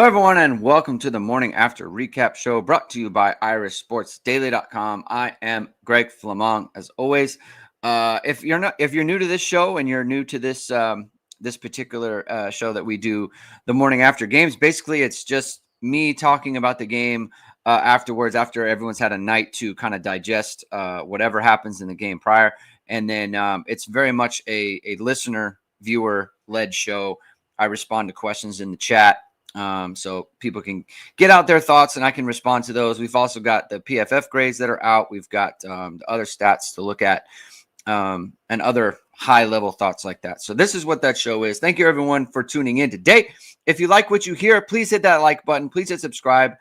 Hello, everyone, and welcome to the Morning After Recap Show brought to you by IrishSportsDaily.com. I am Greg Flammang, as always. If you're new to this show and you're new to this this particular show that we do, the morning after games, basically it's just me talking about the game afterwards, after everyone's had a night to kind of digest whatever happens in the game prior, and then it's very much a listener viewer led show. I respond to questions in the chat. So people can get out their thoughts and I can respond to those. We've also got the PFF grades that are out. We've got the other stats to look at and other high level thoughts like that. So this is what that show is. Thank you everyone for tuning in today. If you like what you hear, please hit that like button. Please hit subscribe.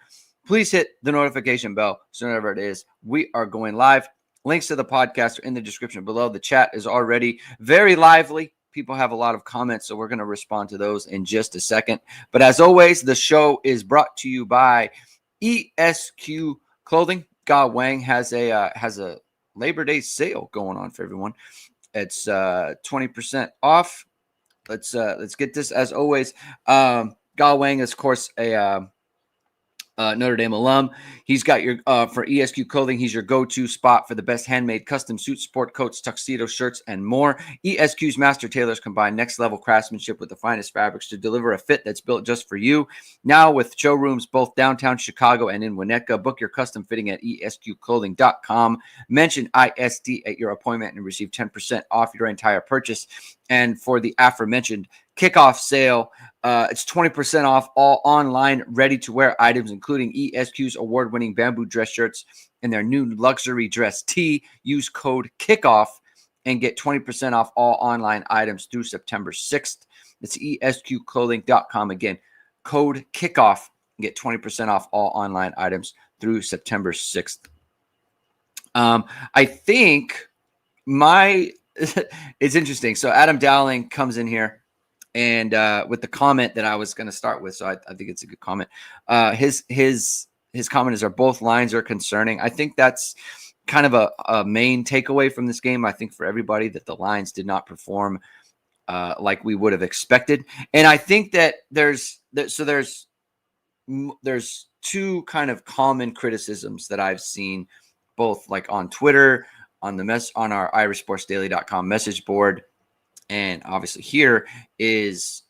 Please hit the notification bell. So whenever it is, we are going live. Links to the podcast are in the description below. The chat is already very lively. People have a lot of comments, so we're going to respond to those in just a second. But as always, the show is brought to you by ESQ Clothing. Ga Wang has a Labor Day sale going on for everyone. It's 20% off. Let's get this. As always, Ga Wang is, of course, a Notre Dame alum. He's got your for ESQ Clothing. He's your go-to spot for the best handmade custom suits, sport coats, tuxedo shirts, and more. ESQ's master tailors combine next-level craftsmanship with the finest fabrics to deliver a fit that's built just for you. Now with showrooms both downtown Chicago and in Winnetka, book your custom fitting at esqclothing.com. Mention ISD at your appointment and receive 10% off your entire purchase. And for the aforementioned kickoff sale, it's 20% off all online ready-to-wear items, including ESQ's award-winning bamboo dress shirts and their new luxury dress tee. Use code KICKOFF and get 20% off all online items through September 6th. It's esqclothing.com. Again, code KICKOFF and get 20% off all online items through September 6th. I think it's interesting. So Adam Dowling comes in here and with the comment that I was going to start with. So I think it's a good comment. His comment is, both lines are concerning. I think that's kind of a main takeaway from this game. I think for everybody that the lines did not perform like we would have expected. And I think that there's two kind of common criticisms that I've seen, both like on Twitter, on our IrishSportsDaily.com message board, and obviously here, is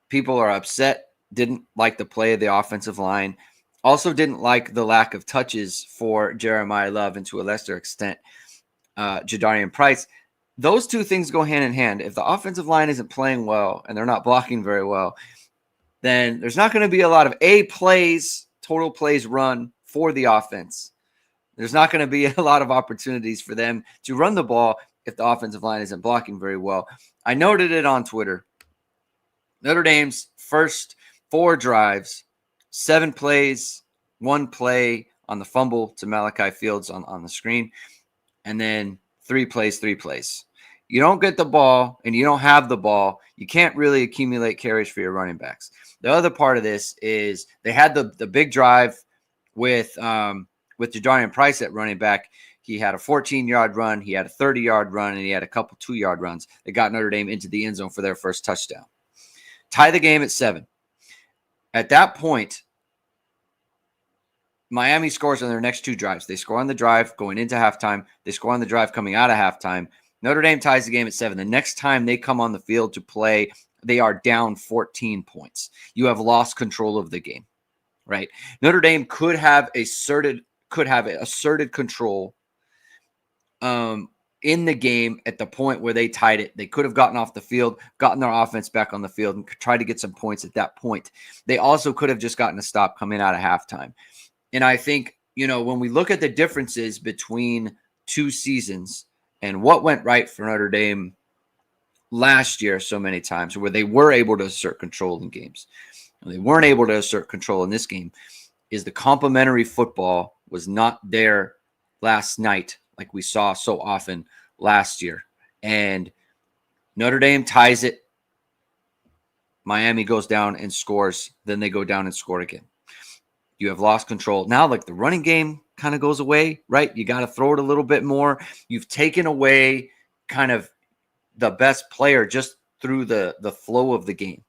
people are upset, didn't like the play of the offensive line, also didn't like the lack of touches for Jeremiah Love and to a lesser extent Jadarian Price. Those two things go hand in hand. If the offensive line isn't playing well and they're not blocking very well, then there's not going to be a lot of total plays run for the offense. There's not going to be a lot of opportunities for them to run the ball if the offensive line isn't blocking very well. I noted it on Twitter. Notre Dame's first 4 drives, 7 plays, 1 play on the fumble to Malachi Fields on the screen, and then 3 plays. You don't get the ball and you don't have the ball, you can't really accumulate carries for your running backs. The other part of this is they had the big drive with Jadarian Price at running back. He had a 14-yard run, he had a 30-yard run, and he had a couple 2-yard runs that got Notre Dame into the end zone for their first touchdown. Tie the game at 7. At that point, Miami scores on their next 2 drives. They score on the drive going into halftime. They score on the drive coming out of halftime. Notre Dame ties the game at 7. The next time they come on the field to play, they are down 14 points. You have lost control of the game, right? Notre Dame could have asserted control in the game at the point where they tied it. They could have gotten off the field, gotten their offense back on the field, and tried to get some points at that point. They also could have just gotten a stop coming out of halftime. And I think, when we look at the differences between 2 seasons and what went right for Notre Dame last year so many times, where they were able to assert control in games, and they weren't able to assert control in this game, is the complementary football was not there last night like we saw so often last year. And Notre Dame ties it. Miami goes down and scores. Then they go down and score again. You have lost control. Now, like, the running game kind of goes away, right? You got to throw it a little bit more. You've taken away kind of the best player just through the flow of the game.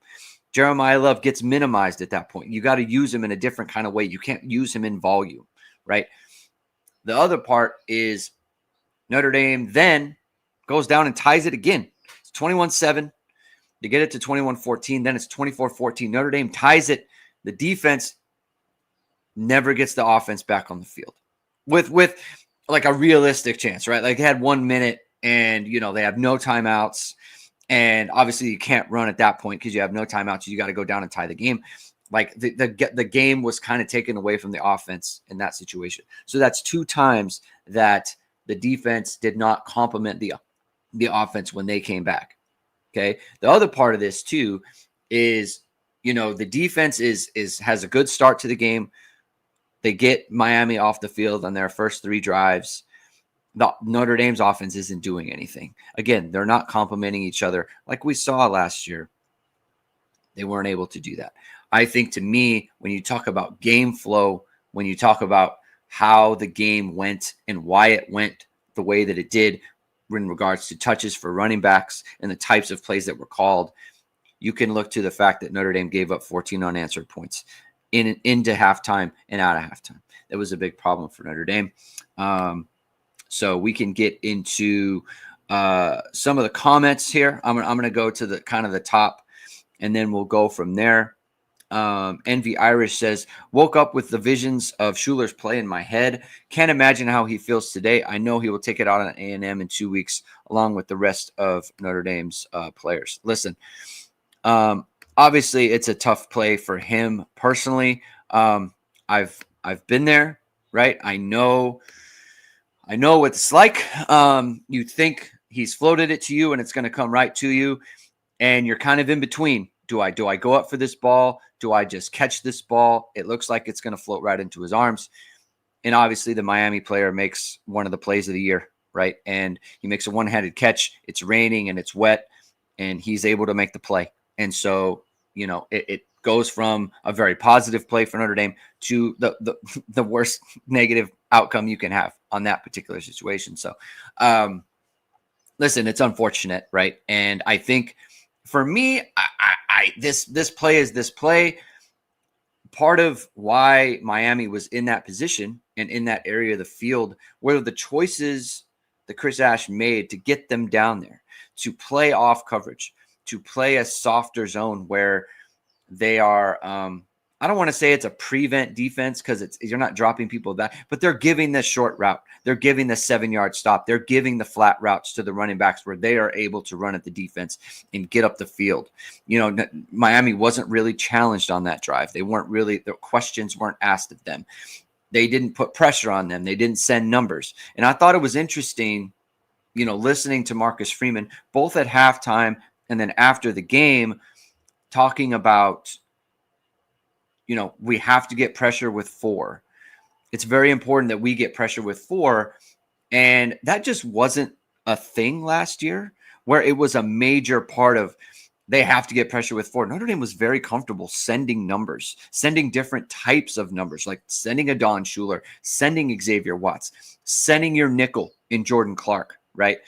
Jeremiah Love gets minimized at that point. You got to use him in a different kind of way. You can't use him in volume, right? The other part is Notre Dame then goes down and ties it again. It's 21-7. They get it to 21-14. Then it's 24-14. Notre Dame ties it. The defense never gets the offense back on the field with like a realistic chance, right? Like they had 1 minute and, they have no timeouts. And obviously you can't run at that point because you have no timeouts. You got to go down and tie the game. Like the game was kind of taken away from the offense in that situation. So that's 2 times that the defense did not complement the offense when they came back. Okay. The other part of this too is, the defense has a good start to the game. They get Miami off the field on their first 3 drives. The Notre Dame's offense isn't doing anything. Again, they're not complimenting each other like we saw last year. They weren't able to do that. I think, to me, when you talk about game flow, when you talk about how the game went and why it went the way that it did in regards to touches for running backs and the types of plays that were called, you can look to the fact that Notre Dame gave up 14 unanswered points into halftime and out of halftime. That was a big problem for Notre Dame. So we can get into some of the comments here. I'm going to go to the kind of the top, and then we'll go from there. Envy Irish says, woke up with the visions of Schuler's play in my head. Can't imagine how he feels today. I know he will take it out on A&M in 2 weeks, along with the rest of Notre Dame's players. Listen, obviously it's a tough play for him personally. I've been there, right? I know what it's like. You think he's floated it to you and it's going to come right to you, and you're kind of in between. Do I go up for this ball? Do I just catch this ball? It looks like it's going to float right into his arms. And obviously the Miami player makes one of the plays of the year, right? And he makes a one-handed catch. It's raining and it's wet, and he's able to make the play. And so, it goes from a very positive play for Notre Dame to the worst negative outcome you can have on that particular situation. So, listen, it's unfortunate, right? And I think for me, this play is this play. Part of why Miami was in that position and in that area of the field were the choices that Chris Ash made to get them down there, to play off coverage, to play a softer zone where they are, I don't want to say it's a prevent defense because you're not dropping people that, but they're giving the short route. They're giving the 7-yard stop. They're giving the flat routes to the running backs where they are able to run at the defense and get up the field. Miami wasn't really challenged on that drive. The questions weren't asked of them. They didn't put pressure on them. They didn't send numbers. And I thought it was interesting, listening to Marcus Freeman, both at halftime and then after the game, talking about, we have to get pressure with 4. It's very important that we get pressure with 4. And that just wasn't a thing last year where it was a major part of they have to get pressure with 4. Notre Dame was very comfortable sending numbers, sending different types of numbers, like sending a Don Schuler, sending Xavier Watts, sending your nickel in Jordan Clark, right?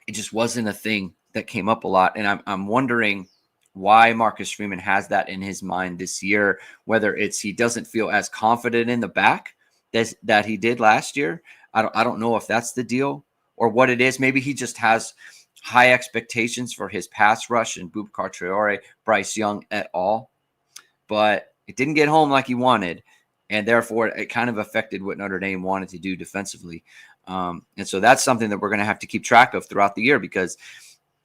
It just wasn't a thing that came up a lot. And I'm wondering why Marcus Freeman has that in his mind this year, whether it's he doesn't feel as confident in the back that he did last year. I don't know if that's the deal or what it is. Maybe he just has high expectations for his pass rush and Boubacar Traore, Bryce Young et al. But it didn't get home like he wanted, and therefore it kind of affected what Notre Dame wanted to do defensively. And so that's something that we're going to have to keep track of throughout the year because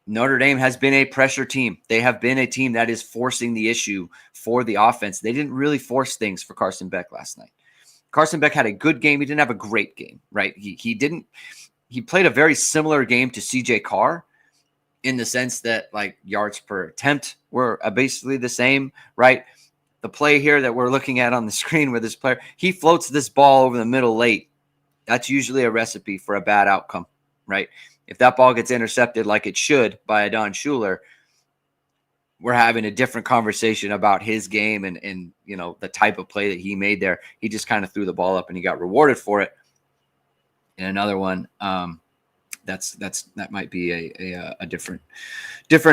Notre Dame has been a pressure team. They have been a team that is forcing the issue for the offense. They didn't really force things for Carson Beck last night. Carson Beck had a good game. He didn't have a great game, right? He played a very similar game to CJ Carr in the sense that like yards per attempt were basically the same, right? The play here that we're looking at on the screen with this player, he floats this ball over the middle late. That's usually a recipe for a bad outcome, right? If that ball gets intercepted like it should by a Don Schuler, we're having a different conversation about his game and the type of play that he made there. He just kind of threw the ball up and he got rewarded for it. And another one that that might be a different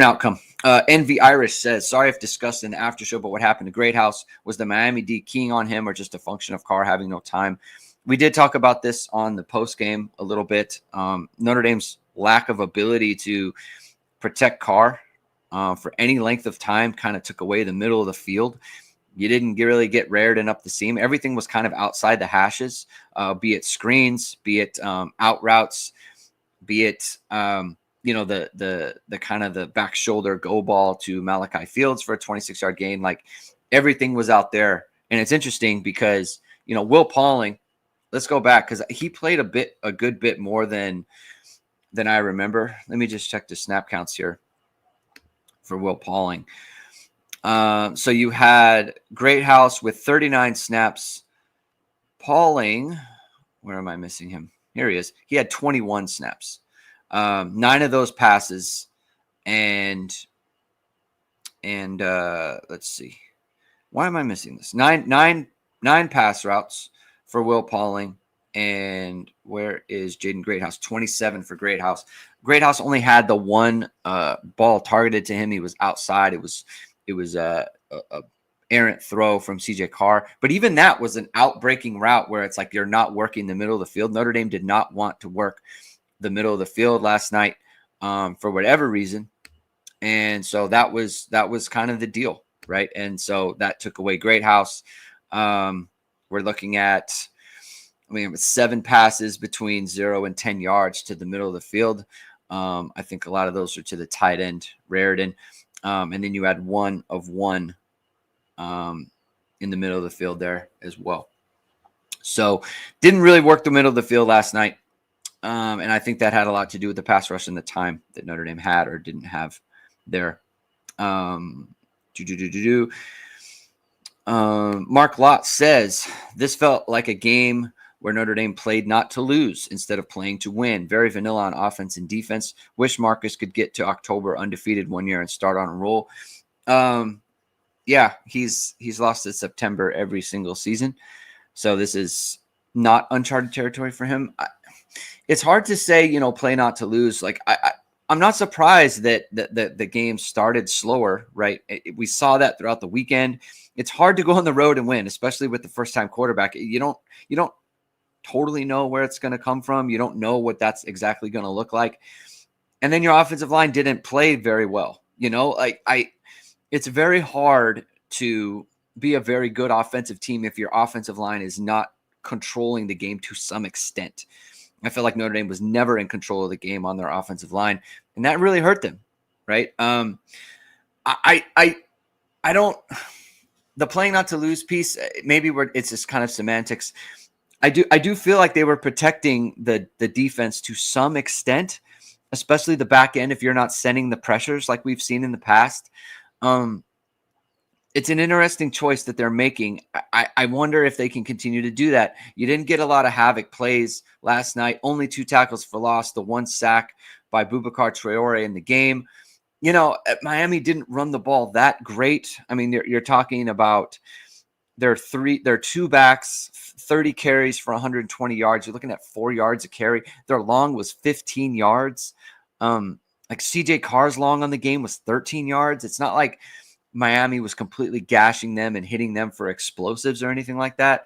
outcome. Envy Irish says, sorry if discussed in the after show, but what happened to Greathouse? Was the Miami D keying on him or just a function of Carr having no time? We did talk about this on the post game a little bit. Notre Dame's lack of ability to protect Carr for any length of time kind of took away the middle of the field. You didn't really get Raritan up the seam. Everything was kind of outside the hashes, be it screens, be it out routes, be it the kind of the back shoulder go ball to Malachi Fields for a 26-yard gain. Like everything was out there. And it's interesting because, Will Pauling, let's go back because he played a good bit more than I remember. Let me just check the snap counts here for Will Pauling. So you had Greathouse with 39 snaps. Pauling, where am I missing him? Here he is. He had 21 snaps. 9 of those passes, and let's see. Why am I missing this? Nine pass routes for Will Pauling. And where is Jaden Greathouse? 27 for Greathouse. Greathouse only had the one ball targeted to him. He was outside. It was a errant throw from CJ Carr. But even that was an out-breaking route where it's like you're not working the middle of the field. Notre Dame did not want to work the middle of the field last night for whatever reason. And so that was kind of the deal, right? And so that took away Greathouse. We're looking at, it was 7 passes between 0 and 10 yards to the middle of the field. I think a lot of those are to the tight end, Raritan. And then you had 1 of 1 in the middle of the field there as well. So didn't really work the middle of the field last night. And I think that had a lot to do with the pass rush and the time that Notre Dame had or didn't have there. Mark Lott says, this felt like a game where Notre Dame played not to lose instead of playing to win. Very vanilla on offense and defense. Wish Marcus could get to October undefeated one year and start on a roll. Yeah, he's lost to September every single season. So this is not uncharted territory for him. It's hard to say, play not to lose. Like I'm not surprised that the game started slower, right? We saw that throughout the weekend. It's hard to go on the road and win, especially with the first-time quarterback. You don't totally know where it's going to come from. You don't know what that's exactly going to look like. And then your offensive line didn't play very well. It's very hard to be a very good offensive team if your offensive line is not controlling the game to some extent. I feel like Notre Dame was never in control of the game on their offensive line, and that really hurt them, right? I don't – the playing not to lose piece, maybe it's just kind of semantics. I do feel like they were protecting the defense to some extent, especially the back end if you're not sending the pressures like we've seen in the past. It's an interesting choice that they're making. I wonder if they can continue to do that. You didn't get a lot of havoc plays last night. Only 2 tackles for loss, the 1 sack by Boubacar Traore in the game. Miami didn't run the ball that great. I mean, you're talking about their 2 backs, 30 carries for 120 yards. You're looking at 4 yards a carry. Their long was 15 yards. Like CJ Carr's long on the game was 13 yards. It's not like Miami was completely gashing them and hitting them for explosives or anything like that.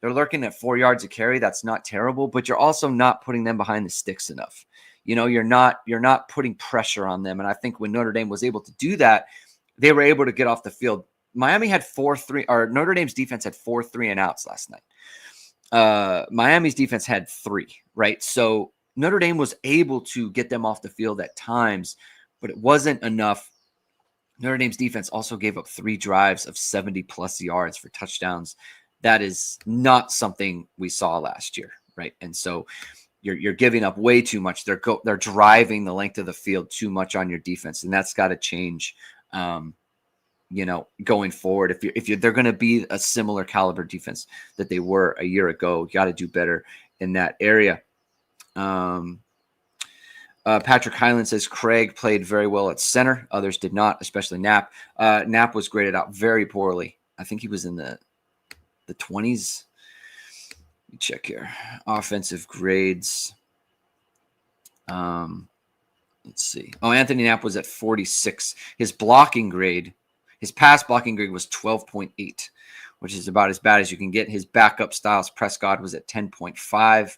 They're looking at 4 yards a carry. That's not terrible, but you're also not putting them behind the sticks enough. You're not putting pressure on them. And I think when Notre Dame was able to do that, they were able to get off the field. Miami had 4-3, or Notre Dame's defense had 4 3-and-outs last night. Miami's defense had 3, right? So Notre Dame was able to get them off the field at times, but it wasn't enough. Notre Dame's defense also gave up 3 drives of 70-plus yards for touchdowns. That is not something we saw last year, right? And so you're giving up way too much. They're driving the length of the field too much on your defense, and that's got to change. Going forward, if they're going to be a similar caliber defense that they were a year ago, you got to do better in that area. Patrick Highland says Craig played very well at center. Others did not, especially Knapp. Knapp was graded out very poorly. I think he was in the 20s. Let me check here. Offensive grades. Let's see. Oh, Anthony Knapp was at 46. His blocking grade, his pass blocking grade was 12.8, which is about as bad as you can get. His backup, Styles Prescott, was at 10.5.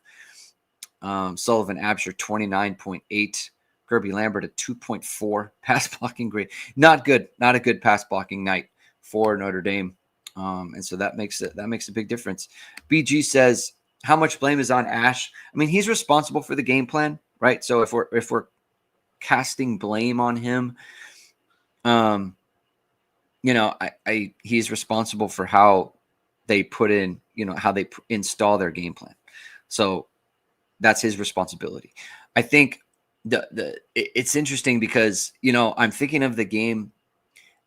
Sullivan Absher, 29.8. Kirby Lambert at 2.4. Pass blocking grade. Not good. Not a good pass blocking night for Notre Dame. And so that makes a big difference. BG says, how much blame is on Ash? I mean, he's responsible for the game plan, right? So if we're casting blame on him, he's responsible for how they put in, how they install their game plan. So that's his responsibility. I think it's interesting because, I'm thinking of the game.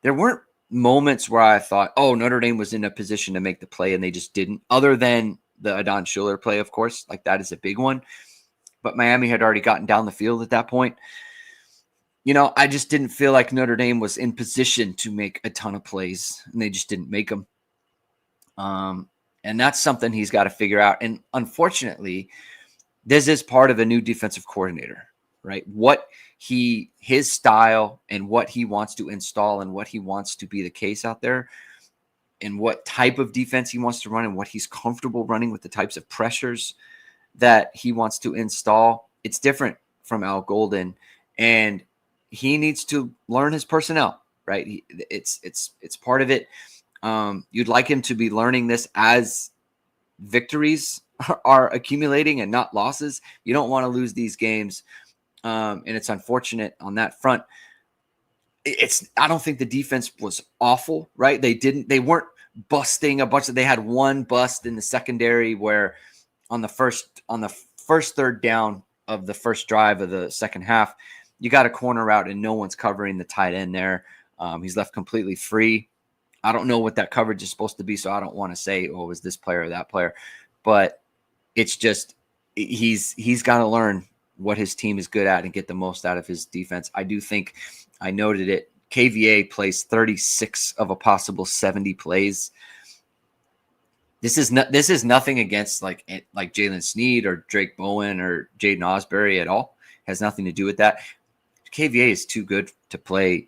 There weren't moments where I thought, oh, Notre Dame was in a position to make the play and they just didn't, other than the Adon Schuler play, of course, like that is a big one. But Miami had already gotten down the field at that point. I just didn't feel like Notre Dame was in position to make a ton of plays, and they just didn't make them. And that's something he's got to figure out. And unfortunately, this is part of a new defensive coordinator, right? His style and what he wants to install and what he wants to be the case out there, and what type of defense he wants to run and what he's comfortable running with the types of pressures that he wants to install. It's different from Al Golden, and he needs to learn his personnel, right? It's part of it. You'd like him to be learning this as victories are accumulating and not losses. You don't want to lose these games. And it's unfortunate on that front. I don't think the defense was awful, right? They weren't busting a bunch they had one bust in the secondary where on the first third down of the first drive of the second half, you got a corner route and no one's covering the tight end there. He's left completely free. I don't know what that coverage is supposed to be, so I don't want to say, oh, it was this player or that player. But it's just he's got to learn what his team is good at and get the most out of his defense. I do think I noted it. KVA plays 36 of a possible 70 plays. This is nothing against like Jalen Sneed or Drake Bowen or Jaden Osbury at all. It has nothing to do with that. KVA is too good to play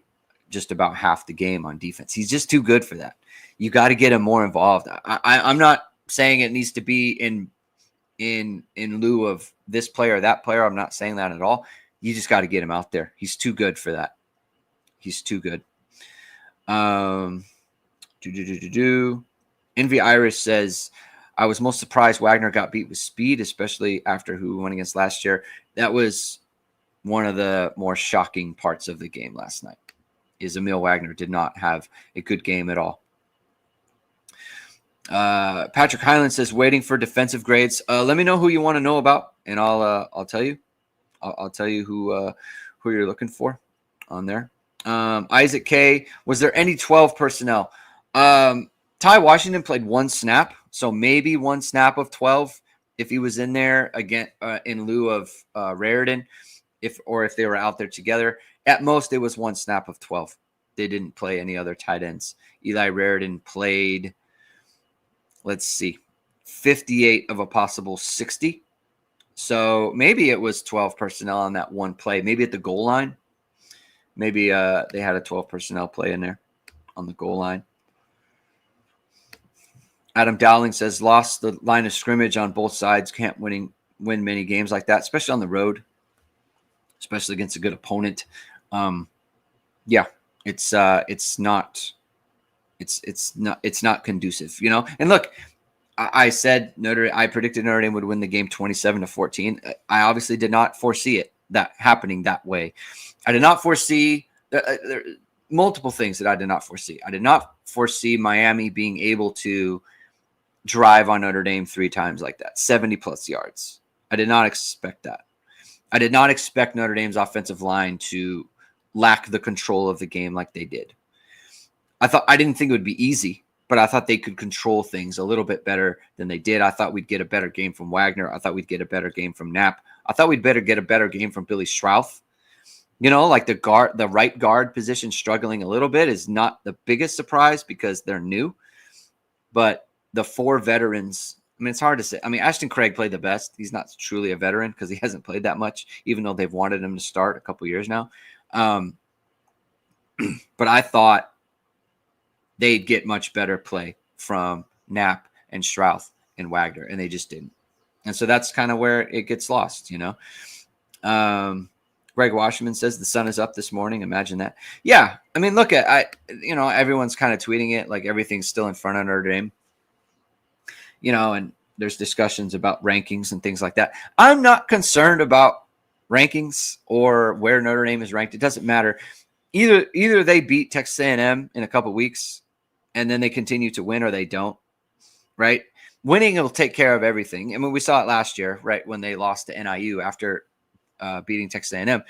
just about half the game on defense. He's just too good for that. You got to get him more involved. I'm not saying it needs to be in lieu of this player or that player. I'm not saying that at all. You just got to get him out there. He's too good for that. He's too good. Envy Iris says, I was most surprised Wagner got beat with speed, especially after who went against last year. That was one of the more shocking parts of the game last night. Is Emil Wagner did not have a good game at all. Patrick Highland says, waiting for defensive grades. Let me know who you want to know about, and I'll tell you. I'll tell you who you're looking for on there. Isaac K, was there any 12 personnel? Ty Washington played one snap, so maybe one snap of 12 if he was in there again in lieu of Raridan, if they were out there together. At most, it was one snap of 12. They didn't play any other tight ends. Eli Raridan played, let's see, 58 of a possible 60. So maybe it was 12 personnel on that one play. Maybe at the goal line. Maybe they had a 12 personnel play in there on the goal line. Adam Dowling says, lost the line of scrimmage on both sides. Can't win many games like that, especially on the road, especially against a good opponent. Yeah, it's not conducive, you know. And look, I predicted Notre Dame would win the game 27-14. I obviously did not foresee that happening that way. I did not foresee there multiple things that I did not foresee. I did not foresee Miami being able to drive on Notre Dame 3 times like that, 70 plus yards. I did not expect that. I did not expect Notre Dame's offensive line to lack the control of the game like they did. I didn't think it would be easy, but I thought they could control things a little bit better than they did. I thought we'd get a better game from Wagner. I thought we'd get a better game from Knapp. I thought we'd get a better game from Billy Schrouth. You know, like the right guard position struggling a little bit is not the biggest surprise because they're new. But the 4 veterans I mean, it's hard to say. I mean, Ashton Craig played the best. He's not truly a veteran because he hasn't played that much, even though they've wanted him to start a couple years now. But I thought they'd get much better play from Knapp and Strouth and Wagner, and they just didn't. And so that's kind of where it gets lost, Greg Washington says the sun is up this morning. Imagine that. Yeah. I mean, look at, everyone's kind of tweeting it like everything's still in front of Notre Dame, and there's discussions about rankings and things like that. I'm not concerned about rankings or where Notre Dame is ranked. It doesn't matter. Either they beat Texas A&M in a couple weeks and then they continue to win, or they don't, right? Winning will take care of everything. I mean, we saw it last year, right, when they lost to NIU after beating Texas A&M.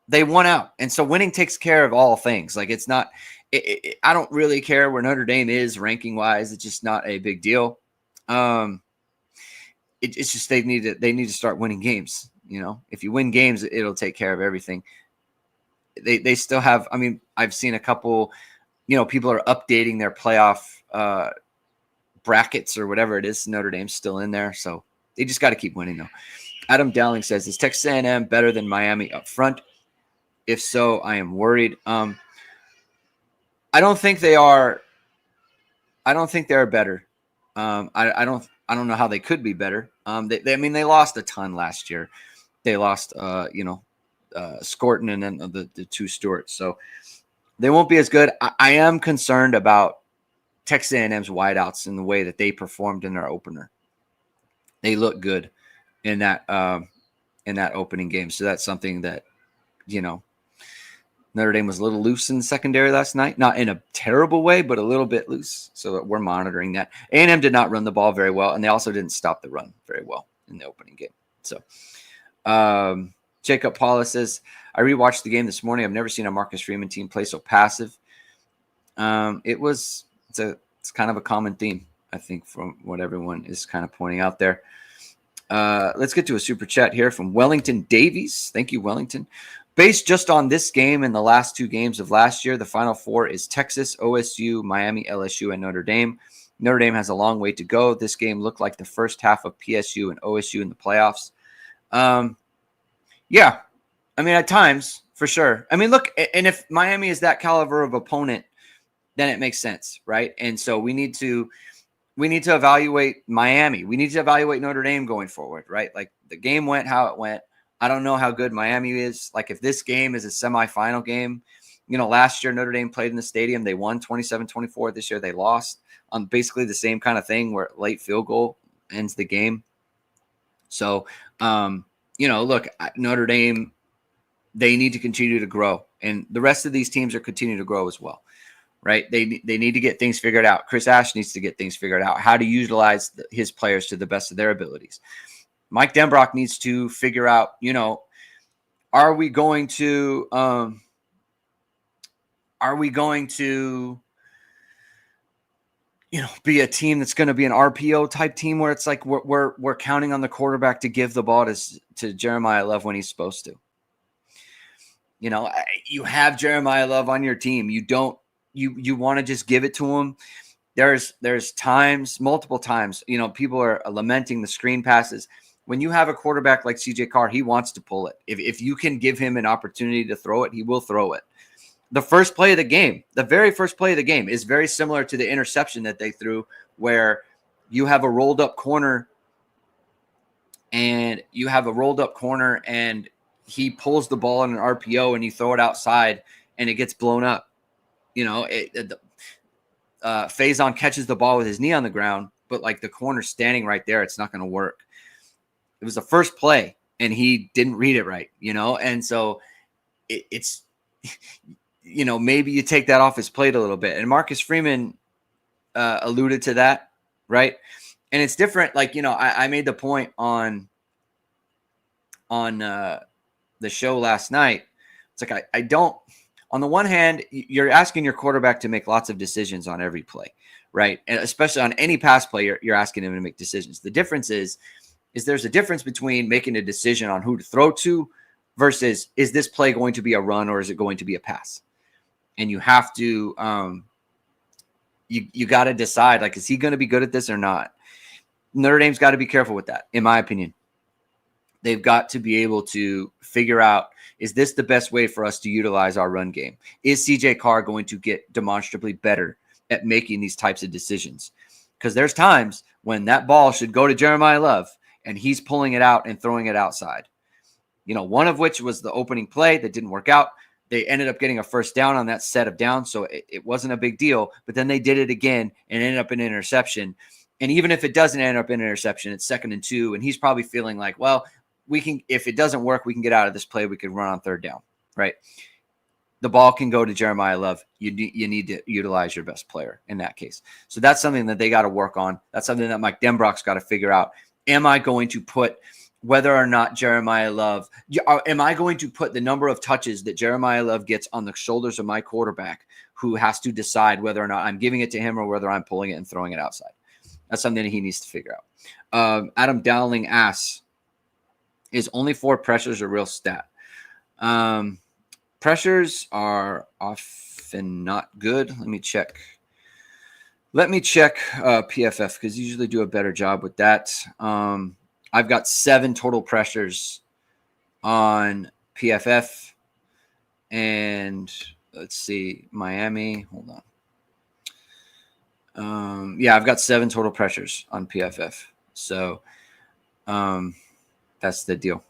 They won out, and so winning takes care of all things. Like, it's not I don't really care where Notre Dame is ranking-wise. It's just not a big deal. It's just they need to start winning games. If you win games, it'll take care of everything. They still have, I mean, I've seen a couple, people are updating their playoff brackets or whatever it is. Notre Dame's still in there, so they just got to keep winning though. Adam Dowling says, is Texas A&M better than Miami up front? If so, I am worried. I don't think they are. I don't think they're better. I don't know how they could be better. They lost a ton last year. They lost, Scorton and then the two Stewarts. So they won't be as good. I am concerned about Texas A&M's wideouts and the way that they performed in their opener. They look good in that opening game. So that's something that, Notre Dame was a little loose in the secondary last night, not in a terrible way, but a little bit loose. So we're monitoring that. A&M did not run the ball very well, and they also didn't stop the run very well in the opening game. So Jacob Paula says, I rewatched the game this morning. I've never seen a Marcus Freeman team play so passive. It's kind of a common theme, I think, from what everyone is kind of pointing out there. Let's get to a super chat here from Wellington Davies. Thank you, Wellington. Based just on this game and the last two games of last year, the Final Four is Texas, OSU, Miami, LSU, and Notre Dame. Notre Dame has a long way to go. This game looked like the first half of PSU and OSU in the playoffs. Yeah, I mean, at times, for sure. I mean, look, and if Miami is that caliber of opponent, then it makes sense, right? And so we need to evaluate Miami. We need to evaluate Notre Dame going forward, right? Like, the game went how it went. I don't know how good Miami is. Like, if this game is a semifinal game, last year Notre Dame played in the stadium. They won 27-24. This year they lost on basically the same kind of thing where late field goal ends the game. So, look, Notre Dame, they need to continue to grow. And the rest of these teams are continuing to grow as well, right? They need to get things figured out. Chris Ash needs to get things figured out, how to utilize his players to the best of their abilities. Mike Denbrock needs to figure out, are we going to be a team that's going to be an RPO type team where it's like we're counting on the quarterback to give the ball to Jeremiah Love when he's supposed to. You have Jeremiah Love on your team. You don't. You want to just give it to him. There's times, multiple times, people are lamenting the screen passes. When you have a quarterback like CJ Carr, he wants to pull it. If you can give him an opportunity to throw it, he will throw it. The first play of the game, the very first play of the game, is very similar to the interception that they threw, where you have a rolled up corner and he pulls the ball in an RPO and you throw it outside and it gets blown up. Faison catches the ball with his knee on the ground, but like the corner's standing right there, it's not going to work. It was the first play and he didn't read it right, and so it's maybe you take that off his plate a little bit. And Marcus Freeman alluded to that, right? And it's different. Like, I made the point on the show last night. It's like I don't. On the one hand, you're asking your quarterback to make lots of decisions on every play, right? And especially on any pass play, you're asking him to make decisions. The difference is there's a difference between making a decision on who to throw to versus, is this play going to be a run or is it going to be a pass? And you have to you got to decide, like, is he going to be good at this or not? Notre Dame's got to be careful with that, in my opinion. They've got to be able to figure out, is this the best way for us to utilize our run game? Is CJ Carr going to get demonstrably better at making these types of decisions? Because there's times when that ball should go to Jeremiah Love and he's pulling it out and throwing it outside. One of which was the opening play that didn't work out. They ended up getting a first down on that set of downs, so it wasn't a big deal. But then they did it again and ended up in an interception. And even if it doesn't end up in an interception, it's 2nd and 2, and he's probably feeling like, well, we can, if it doesn't work, we can get out of this play. We can run on 3rd down, right? The ball can go to Jeremiah Love. You need to utilize your best player in that case. So that's something that they got to work on. That's something that Mike Denbrock's got to figure out. Am I going to put whether or not Jeremiah Love, am I going to put the number of touches that Jeremiah Love gets on the shoulders of my quarterback, who has to decide whether or not I'm giving it to him or whether I'm pulling it and throwing it outside? That's something that he needs to figure out. Adam Dowling asks, is only 4 pressures a real stat? Pressures are often not good. Let me check PFF, because you usually do a better job with that. I've got 7 total pressures on PFF, and let's see, Miami. Hold on. Yeah, I've got 7 total pressures on PFF. So that's the deal.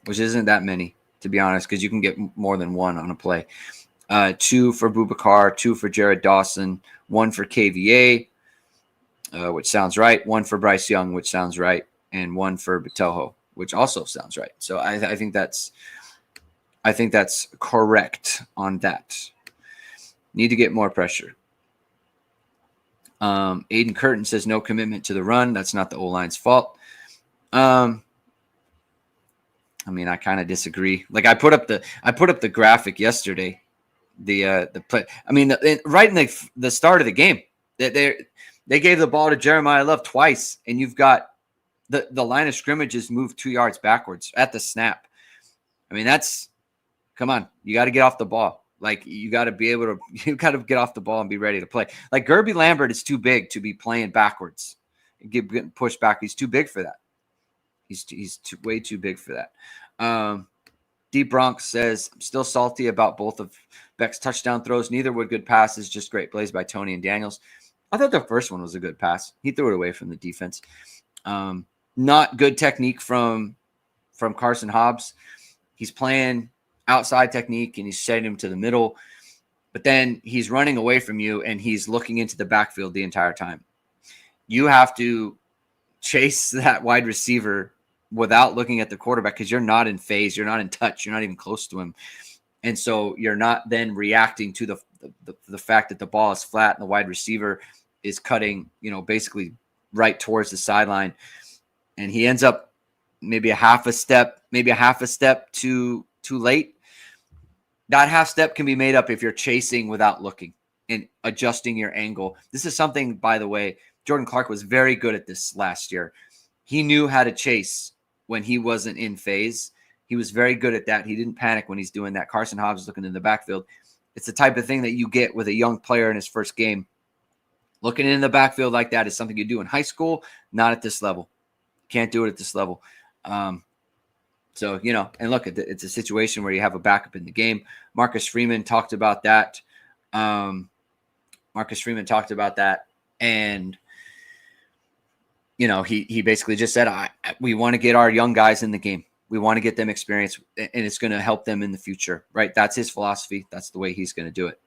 Which isn't that many, to be honest, because you can get more than 1 on a play. 2 for Boubacar, 2 for Jared Dawson, 1 for KVA, which sounds right, 1 for Bryce Young, which sounds right, and 1 for Batoho, which also sounds right. So I think that's correct on that. Need to get more pressure. Aiden Curtin says no commitment to the run. That's not the O-line's fault. I mean, I kind of disagree. Like I put up the graphic yesterday. The play. I mean, right in the start of the game, they gave the ball to Jeremiah Love twice, and you've got the line of scrimmage is moved 2 yards backwards at the snap. I mean, come on, you got to get off the ball. Like you got to get off the ball and be ready to play. Like Gerby Lambert is too big to be playing backwards, getting pushed back. He's too big for that. He's way too big for that. D Bronx says, I'm still salty about both of Beck's touchdown throws. Neither were good passes, just great plays by Tony and Daniels. I thought the first one was a good pass. He threw it away from the defense. Not good technique from Carson Hobbs. He's playing outside technique and he's setting him to the middle, but then he's running away from you and he's looking into the backfield the entire time. You have to chase that wide receiver without looking at the quarterback because you're not in phase, you're not in touch, you're not even close to him. And so you're not then reacting to the fact that the ball is flat and the wide receiver is cutting, basically right towards the sideline. And he ends up maybe a half a step too late. That half step can be made up if you're chasing without looking and adjusting your angle. This is something, by the way, Jordan Clark was very good at this last year. He knew how to chase when he wasn't in phase. He was very good at that. He didn't panic when he's doing that. Carson Hobbs is looking in the backfield. It's the type of thing that you get with a young player in his first game. Looking in the backfield like that is something you do in high school, not at this level. Can't do it at this level. So, and look, it's a situation where you have a backup in the game. Marcus Freeman talked about that. And, he basically just said, we want to get our young guys in the game. We want to get them experience, and it's going to help them in the future, right? That's his philosophy. That's the way he's going to do it.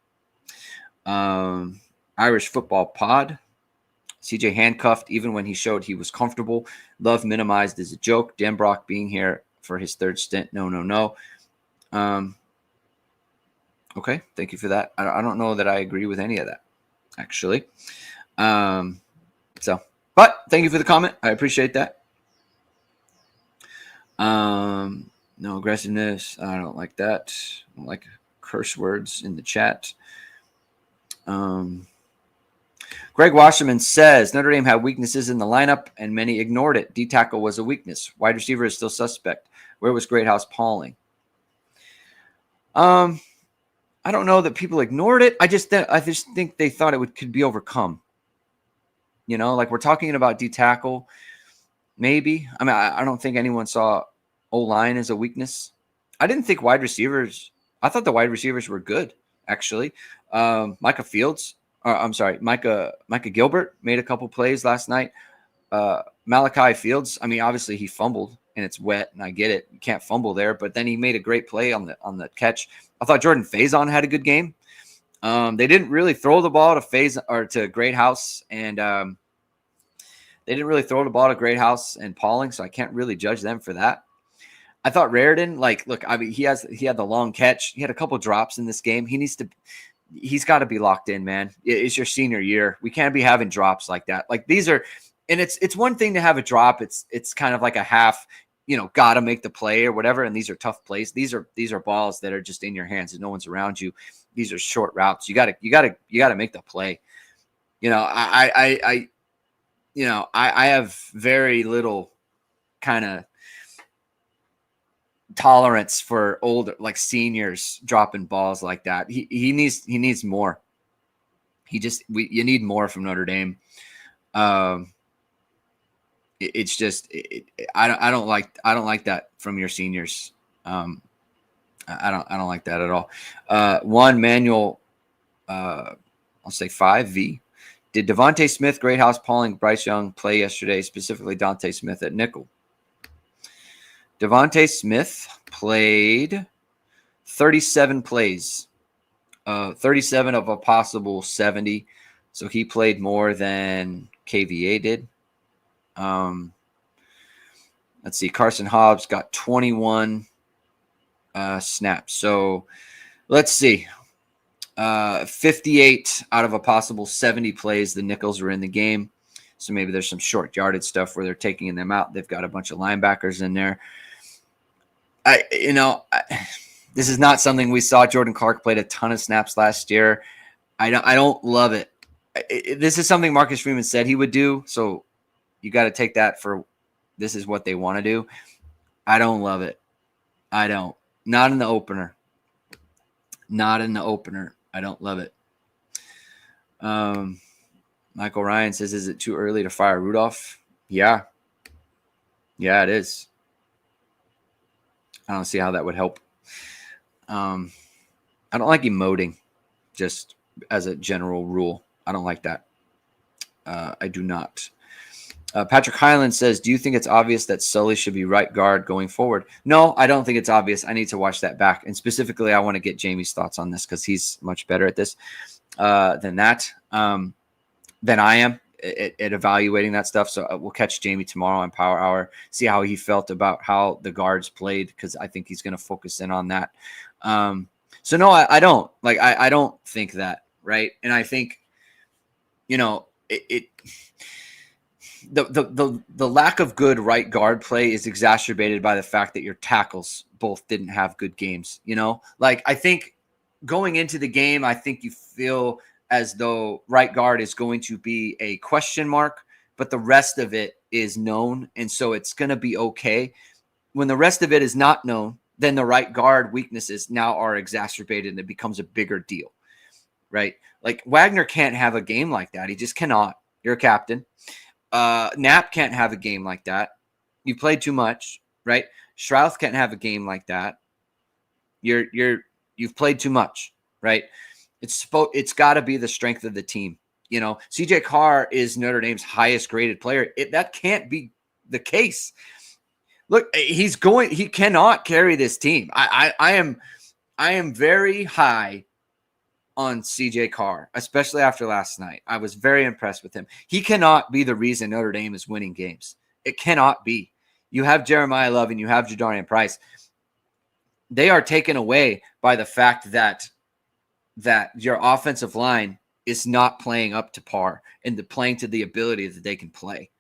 Irish Football Pod. CJ handcuffed even when he showed he was comfortable. Love minimized as a joke. Denbrock being here for his third stint. No. Okay, thank you for that. I don't know that I agree with any of that, actually. But thank you for the comment. I appreciate that. No aggressiveness. I don't like that. I don't like curse words in the chat. Greg Wasserman says Notre Dame had weaknesses in the lineup and many ignored it. D tackle was a weakness. Wide receiver is still suspect. Where was Greathouse Pauling? I don't know that people ignored it. I just think they thought it could be overcome. Like we're talking about D tackle, maybe. I mean, I don't think anyone saw O-line as a weakness. I didn't think wide receivers. I thought the wide receivers were good, actually. Micah Gilbert made a couple plays last night. Malachi Fields, I mean, obviously he fumbled and it's wet, and I get it. You can't fumble there, but then he made a great play on the catch. I thought Jordan Faison had a good game. They didn't really throw the ball to Greathouse, and they didn't really throw the ball to Greathouse and Pauling, so I can't really judge them for that. I thought Raridan, he had the long catch. He had a couple drops in this game. He's got to be locked in, man. It's your senior year. We can't be having drops like that. Like these are, and it's one thing to have a drop. It's kind of like a half, got to make the play or whatever. And these are tough plays. These are balls that are just in your hands and no one's around you. These are short routes. You got to make the play. I have very little kind of tolerance for older, like seniors dropping balls like that. He needs more. You need more from Notre Dame. It's just I don't like that from your seniors. I don't like that at all. One Manuel, I'll say 5V. Did Devontae Smith, Greathouse, Pauling, Bryce Young play yesterday? Specifically, Dante Smith at nickel. Devontae Smith played 37 plays, 37 of a possible 70. So he played more than KVA did. Let's see. Carson Hobbs got 21 snaps. So let's see. 58 out of a possible 70 plays, the nickels were in the game. So maybe there's some short yardage stuff where they're taking them out. They've got a bunch of linebackers in there. This is not something we saw. Jordan Clark played a ton of snaps last year. I don't love it. This is something Marcus Freeman said he would do. So you got to take that for this is what they want to do. I don't love it. I don't. Not in the opener. Not in the opener. I don't love it. Michael Ryan says, is it too early to fire Rudolph? Yeah. Yeah, it is. I don't see how that would help. I don't like emoting, just as a general rule. I don't like that. I do not. Patrick Highland says, do you think it's obvious that Sully should be right guard going forward? No, I don't think it's obvious. I need to watch that back. And specifically, I want to get Jamie's thoughts on this because he's much better at this than I am at evaluating that stuff. So we'll catch Jamie tomorrow on Power Hour, see how he felt about how the guards played, because I think he's going to focus in on that. So no, I don't. I don't think that, right? And I think, the lack of good right guard play is exacerbated by the fact that your tackles both didn't have good games. I think going into the game, I think you feel as though right guard is going to be a question mark, but the rest of it is known. And so it's going to be okay. When the rest of it is not known, then the right guard weaknesses now are exacerbated and it becomes a bigger deal, right? Like Wagner can't have a game like that. He just cannot. You're a captain. Knapp can't have a game like that. You played too much, right? Strauss can't have a game like that. You've played too much, right? It's got to be the strength of the team. CJ Carr is Notre Dame's highest graded player. That can't be the case. Look, he cannot carry this team. I am very high on CJ Carr, especially after last night. I was very impressed with him. He cannot be the reason Notre Dame is winning games. It cannot be. You have Jeremiah Love and you have Jadarian Price. They are taken away by the fact that your offensive line is not playing up to par and playing to the ability that they can play.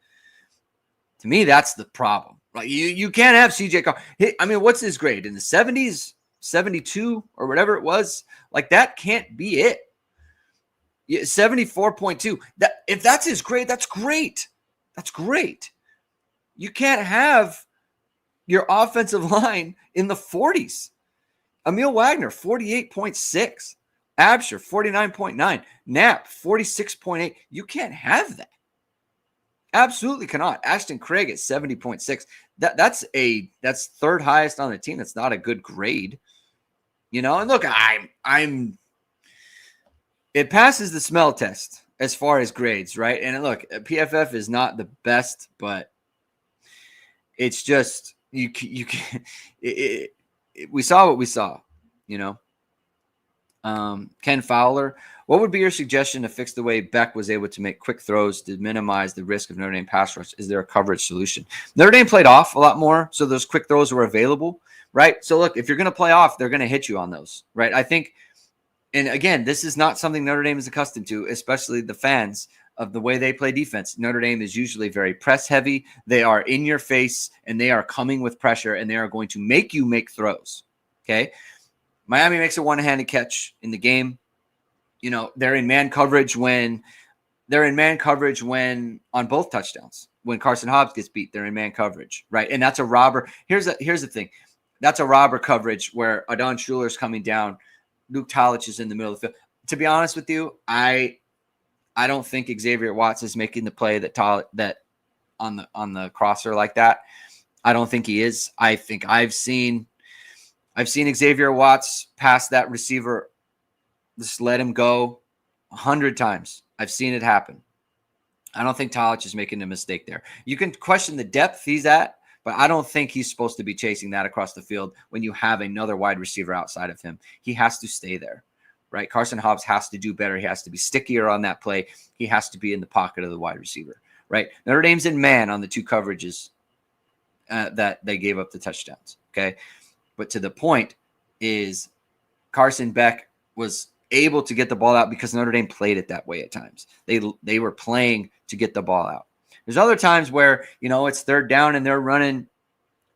To me, that's the problem. Like you can't have CJ Carr. What's his grade? In the 70s, 72 or whatever it was? Like that can't be it. 74.2. If that's his grade, that's great. That's great. You can't have your offensive line in the 40s. Emil Wagner, 48.6. Absher, 49.9. Knapp, 46.8. You can't have that. Absolutely cannot. Ashton Craig at 70.6. That's third highest on the team. That's not a good grade. And look, I'm it passes the smell test as far as grades, right? And look, PFF is not the best, but it's just you can we saw what we saw, Ken Fowler, what would be your suggestion to fix the way Beck was able to make quick throws to minimize the risk of Notre Dame pass rush? Is there a coverage solution? Notre Dame played off a lot more, so those quick throws were available, right? So look, if you're going to play off, they're going to hit you on those, right? I think, and again, this is not something Notre Dame is accustomed to, especially the fans of the way they play defense. Notre Dame is usually very press heavy. They are in your face, and they are coming with pressure, and they are going to make you make throws, okay? Miami makes a one-handed catch in the game. They're in man coverage when on both touchdowns. When Carson Hobbs gets beat, they're in man coverage, right? And that's a robber. Here's the thing. That's a robber coverage where Adon Schuler's coming down. Luke Talich is in the middle of the field. To be honest with you, I don't think Xavier Watts is making the play that on the crosser like that. I don't think he is. I think I've seen Xavier Watts pass that receiver, just let him go 100 times. I've seen it happen. I don't think Talich is making a mistake there. You can question the depth he's at, but I don't think he's supposed to be chasing that across the field when you have another wide receiver outside of him. He has to stay there, right? Carson Hobbs has to do better. He has to be stickier on that play. He has to be in the pocket of the wide receiver, right? Notre Dame's in man on the two coverages that they gave up the touchdowns, okay? But to the point is Carson Beck was able to get the ball out because Notre Dame played it that way at times. They were playing to get the ball out. There's other times where, it's third down and they're running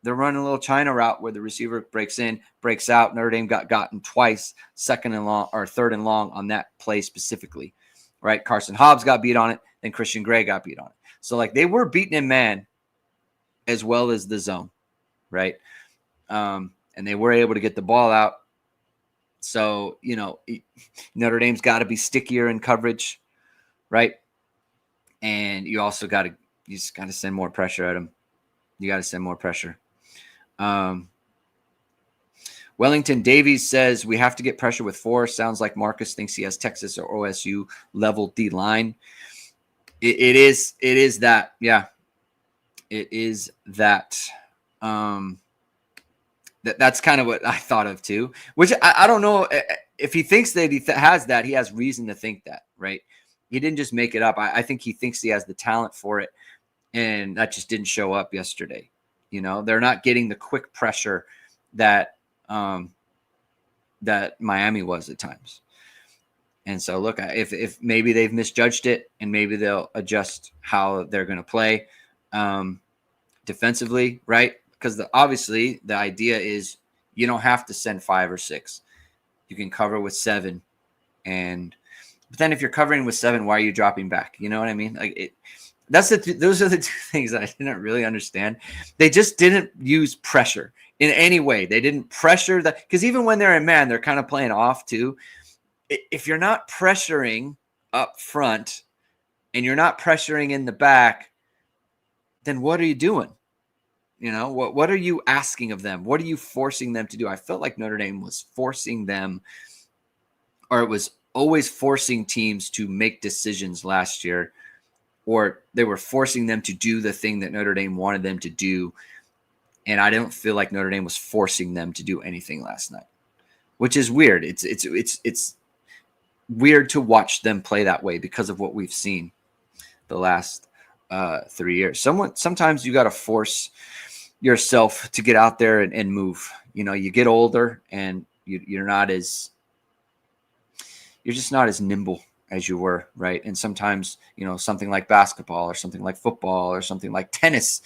a little China route where the receiver breaks in, breaks out. Notre Dame got gotten twice, second and long or third and long on that play specifically, right? Carson Hobbs got beat on it, then Christian Gray got beat on it. So they were beaten in man as well as the zone, right? And they were able to get the ball out. So, Notre Dame's got to be stickier in coverage, right? And you also just got to send more pressure at them. You got to send more pressure. Wellington Davies says we have to get pressure with 4. Sounds like Marcus thinks he has Texas or OSU level D line. It is that. Yeah. It is that. That's kind of what I thought of too, which I don't know if he thinks that he has that. He has reason to think that, right? He didn't just make it up. I think he thinks he has the talent for it, and that just didn't show up yesterday. They're not getting the quick pressure that Miami was at times. And so, look, if maybe they've misjudged it, and maybe they'll adjust how they're going to play defensively, right? Because obviously the idea is you don't have to send 5 or 6. You can cover with 7. But then if you're covering with 7, why are you dropping back? You know what I mean? Those are the two things that I didn't really understand. They just didn't use pressure in any way. They didn't pressure because even when they're in man, they're kind of playing off too. If you're not pressuring up front and you're not pressuring in the back, then what are you doing? What are you asking of them? What are you forcing them to do? I felt like Notre Dame was forcing them, or it was always forcing teams to make decisions last year, or they were forcing them to do the thing that Notre Dame wanted them to do. And I don't feel like Notre Dame was forcing them to do anything last night, which is weird. It's weird to watch them play that way because of what we've seen the last 3 years. Sometimes you got to force yourself to get out there and move. You get older and you're just not as nimble as you were, right? And sometimes, something like basketball or something like football or something like tennis,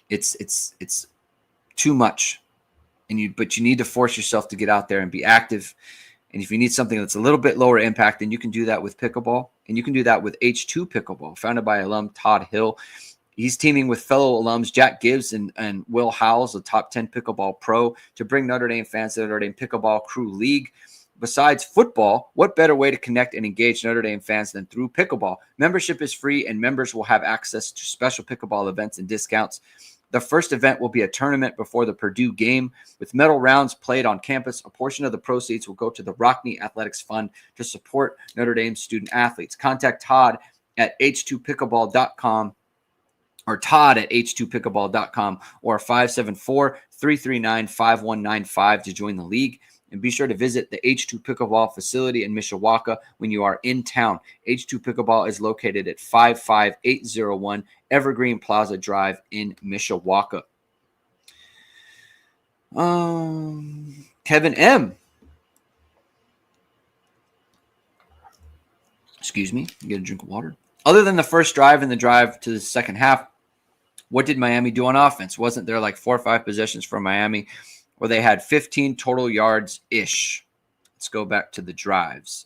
it's too much. But you need to force yourself to get out there and be active. And if you need something that's a little bit lower impact, then you can do that with pickleball, and you can do that with H2 Pickleball, founded by alum Todd Hill. He's teaming with fellow alums Jack Gibbs and Will Howells, a top 10 pickleball pro, to bring Notre Dame fans to the Notre Dame Pickleball Crew League. Besides football, what better way to connect and engage Notre Dame fans than through pickleball? Membership is free, and members will have access to special pickleball events and discounts. The first event will be a tournament before the Purdue game with medal rounds played on campus. A portion of the proceeds will go to the Rockne Athletics Fund to support Notre Dame student athletes. Contact Todd at h2pickleball.com or Todd at h2pickleball.com or 574-339-5195 to join the league. And be sure to visit the H2 Pickleball facility in Mishawaka when you are in town. H2 Pickleball is located at 55801 Evergreen Plaza Drive in Mishawaka. Kevin M. Excuse me. Get a drink of water. Other than the first drive and the drive to the second half, what did Miami do on offense? Wasn't there like 4 or 5 possessions from Miami where they had 15 total yards-ish? Let's go back to the drives.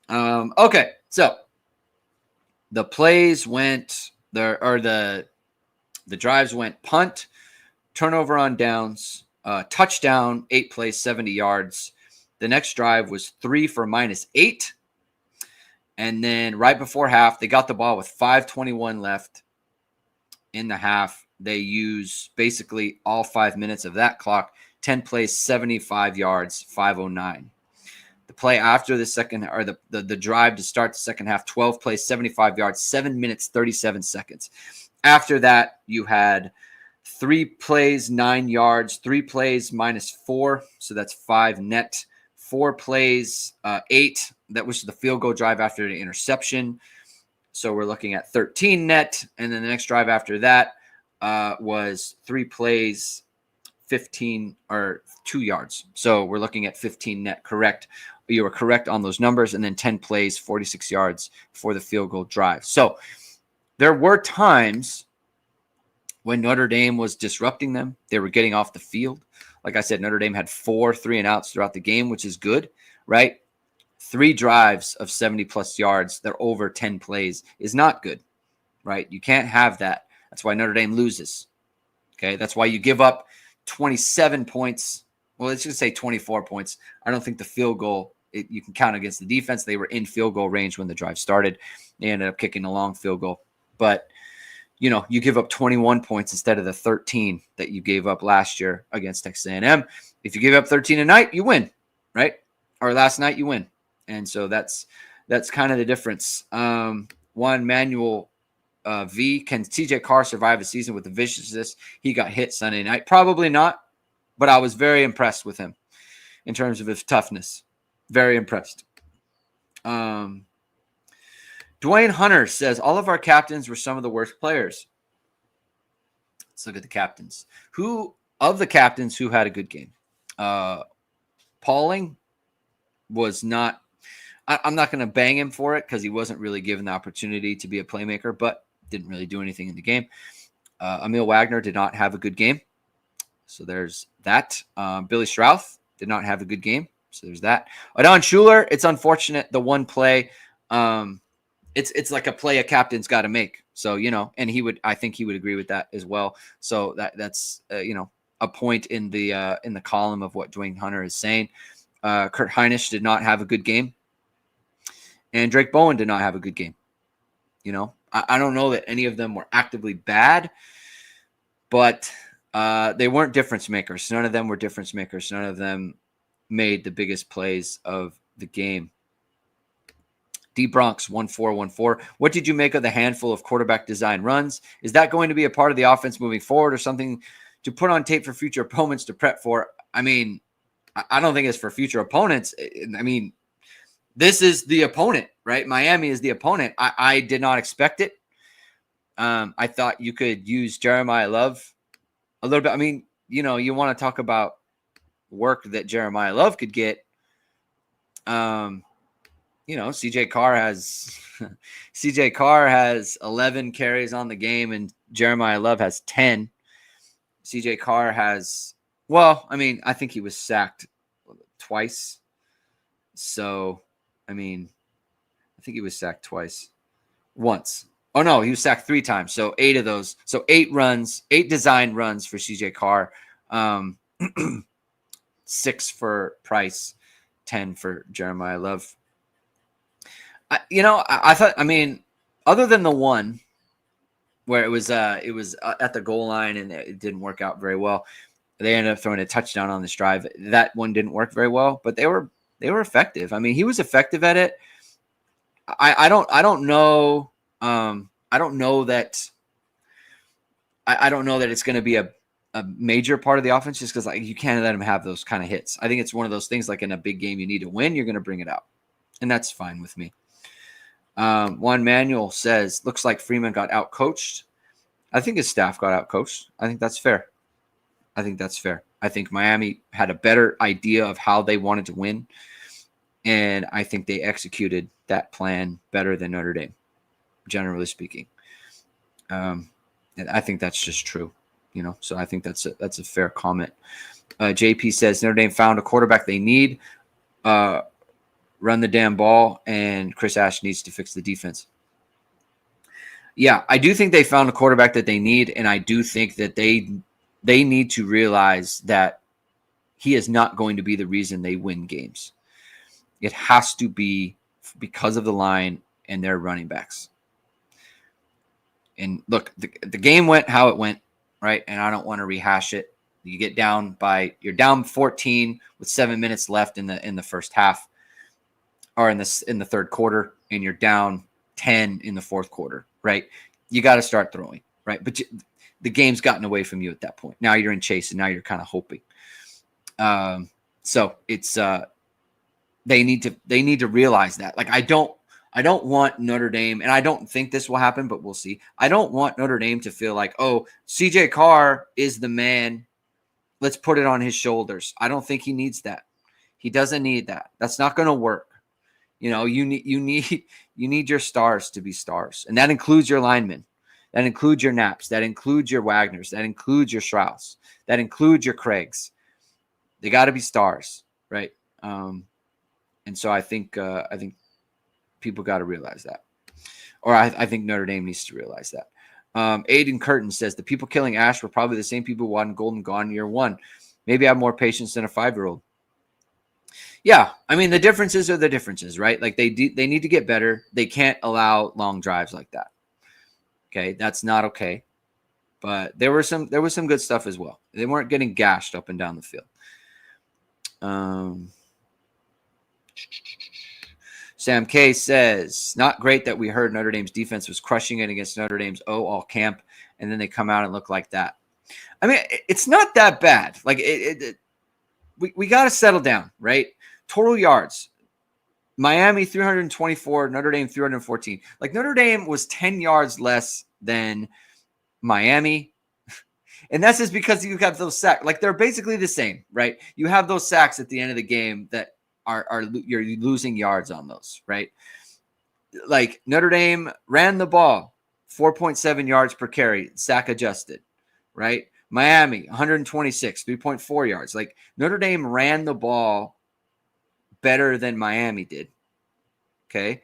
Okay, so the plays went the drives went punt, turnover on downs, touchdown, 8 plays, 70 yards. The next drive was 3 for -8. And then right before half, they got the ball with 5:21 left in the half. They use basically all 5 minutes of that clock, 10 plays, 75 yards, 5:09. The play after the second, or the drive to start the second half, 12 plays, 75 yards, 7 minutes, 37 seconds. After that, you had 3 plays, 9 yards, 3 plays -4. So that's 5 net, 4 plays, 8. That was the field goal drive after the interception. So we're looking at 13 net. And then the next drive after that was 3 plays, 15 or 2 yards. So we're looking at 15 net. Correct. You were correct on those numbers. And then 10 plays, 46 yards for the field goal drive. So there were times when Notre Dame was disrupting them. They were getting off the field. Like I said, Notre Dame had 4 3-and-outs throughout the game, which is good, right? 3 drives of 70-plus yards. They're over 10 plays is not good, right? You can't have that. That's why Notre Dame loses, okay? That's why you give up 27 points. Well, let's just say 24 points. I don't think the field goal, you can count against the defense. They were in field goal range when the drive started. They ended up kicking a long field goal. But, you know, you give up 21 points instead of the 13 that you gave up last year against Texas A&M. If you give up 13 tonight, you win, right? Or last night, you win. And so that's kind of the difference. One Manuel V, can TJ Carr survive a season with the viciousness he got hit Sunday night? Probably not, but I was very impressed with him in terms of his toughness. Very impressed. Dwayne Hunter says, all of our captains were some of the worst players. Let's look at the captains. Who of the captains who had a good game? Pauling was not, I'm not going to bang him for it because he wasn't really given the opportunity to be a playmaker, but didn't really do anything in the game. Emil Wagner did not have a good game. So there's that. Billy Strouth did not have a good game. So there's that. Adon Schuler, it's unfortunate. The one play, it's like a play a captain's got to make. So, you know, and I think he would agree with that as well. So that's you know, a point in the column of what Dwayne Hunter is saying. Kurt Heinisch did not have a good game. And Drake Bowen did not have a good game. You know, I don't know that any of them were actively bad, but they weren't difference makers. None of them were difference makers. None of them made the biggest plays of the game. D Bronx 1414. What did you make of the handful of quarterback design runs? Is that going to be a part of the offense moving forward or something to put on tape for future opponents to prep for? I mean, I don't think it's for future opponents. I mean, this is the opponent, right? Miami is the opponent. I did not expect it. I thought you could use Jeremiah Love a little bit. I mean, you know, you want to talk about work that Jeremiah Love could get. You know, CJ Carr has 11 carries on the game and Jeremiah Love has 10. CJ Carr has, well, I mean, I think he was sacked twice. So, I mean, I think he was sacked twice. Once. Oh, no, he was sacked 3 times. So 8 of those. So 8 design runs for CJ Carr. 6 for Price. 10 for Jeremiah Love. I thought, other than the one where it was at the goal line and it didn't work out very well, they ended up throwing a touchdown on this drive. That one didn't work very well, but they were effective. I mean, he was effective at it. I don't know. I don't know that it's going to be a major part of the offense, just because you can't let him have those kind of hits. I think it's one of those things, like in a big game you need to win, you're going to bring it out, and that's fine with me. Juan Manuel says, looks like Freeman got outcoached. I think his staff got outcoached. I think that's fair. I think Miami had a better idea of how they wanted to win, and I think they executed that plan better than Notre Dame, generally speaking. And I think that's just true, so I think that's a fair comment. JP says Notre Dame found a quarterback they need, run the damn ball, and Chris Ash needs to fix the defense. Yeah, I do think they found a quarterback that they need, and I do think that they need to realize that he is not going to be the reason they win games. It has to be because of the line and their running backs. And look, the game went how it went, right? And I don't want to rehash it. You're down 14 with 7 minutes left in the first half, or in the third quarter, and you're down 10 in the fourth quarter, right? You got to start throwing, right? But the game's gotten away from you at that point. Now you're in chase, and now you're kind of hoping. So it's they need to realize that. I don't want Notre Dame, and I don't think this will happen, but we'll see. I don't want Notre Dame to feel like, oh, CJ Carr is the man, let's put it on his shoulders. I don't think he needs that. He doesn't need that. That's not going to work. You need your stars to be stars, and that includes your linemen, that includes your Knaps, that includes your Wagners, that includes your Strauss, that includes your Craigs. They got to be stars, right? And so I think people got to realize that, or I think Notre Dame needs to realize that. Aiden Curtin says the people killing Ash were probably the same people who wanted Golden gone year one. Maybe I have more patience than a 5-year-old. Yeah, the differences are the differences, right? They need to get better. They can't allow long drives like that. Okay, that's not okay. But there was some good stuff as well. They weren't getting gashed up and down the field. Sam K says, not great that we heard Notre Dame's defense was crushing it against Notre Dame's all camp, and then they come out and look like that. It's not that bad. We got to settle down, right? Total yards. Miami 324, Notre Dame 314. Notre Dame was 10 yards less than Miami. And that's just because you have those sacks. They're basically the same, right? You have those sacks at the end of the game that you're losing yards on those, right? Notre Dame ran the ball 4.7 yards per carry, sack adjusted, right? Miami 126, 3.4 yards. Notre Dame ran the ball better than Miami did. Okay.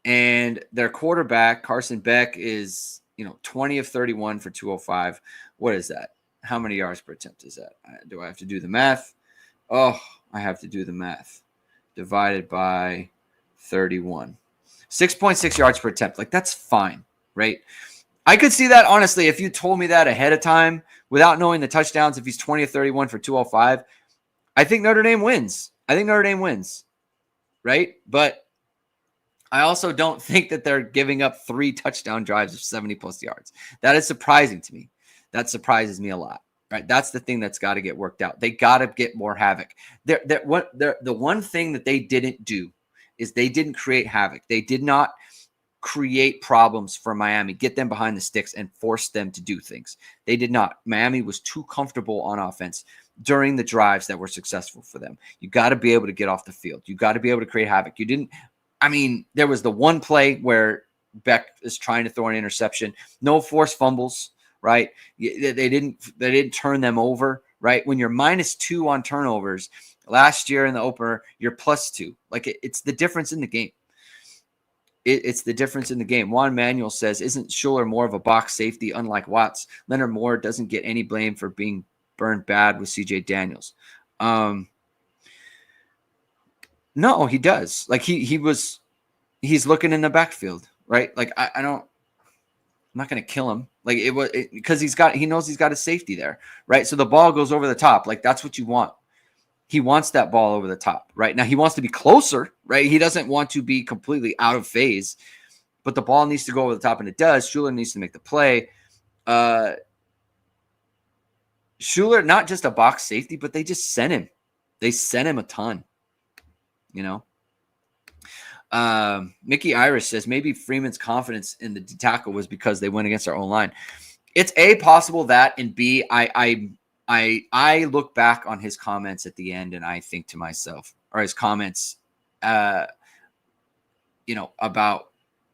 And their quarterback, Carson Beck, is 20 of 31 for 205. What is that? How many yards per attempt is that? Do I have to do the math? Oh, I have to do the math. Divided by 31. 6.6 yards per attempt. That's fine, right? I could see that, honestly, if you told me that ahead of time without knowing the touchdowns. If he's 20 of 31 for 205, I think Notre Dame wins. Right? But I also don't think that they're giving up 3 touchdown drives of 70-plus yards. That is surprising to me. That surprises me a lot. Right? That's the thing that's got to get worked out. They got to get more havoc. The one thing that they didn't do is they didn't create havoc. They did not create problems for Miami, get them behind the sticks, and force them to do things. They did not. Miami was too comfortable on offense during the drives that were successful for them. You got to be able to get off the field. You got to be able to create havoc. You didn't. There was the one play where Beck is trying to throw an interception. No forced fumbles, right? They didn't turn them over, right? When you're -2 on turnovers, last year in the opener, you're +2. It's the difference in the game. It's the difference in the game. Juan Manuel says, isn't Schuler more of a box safety, unlike Watts? Leonard Moore doesn't get any blame for being burned bad with CJ Daniels. No, he does. Like he's looking in the backfield, right? Like I'm not going to kill him. Like because he knows he's got a safety there, right? So the ball goes over the top. Like that's what you want. He wants that ball over the top, right? Now he wants to be closer, right? He doesn't want to be completely out of phase, but the ball needs to go over the top, and it does. Schuler needs to make the play. Schuler, not just a box safety, but they just sent him. They sent him a ton, you know. Mickey Irish says maybe Freeman's confidence in the D tackle was because they went against our own line. It's A, possible that, and B, I look back on his comments at the end and I think to myself, or his comments, about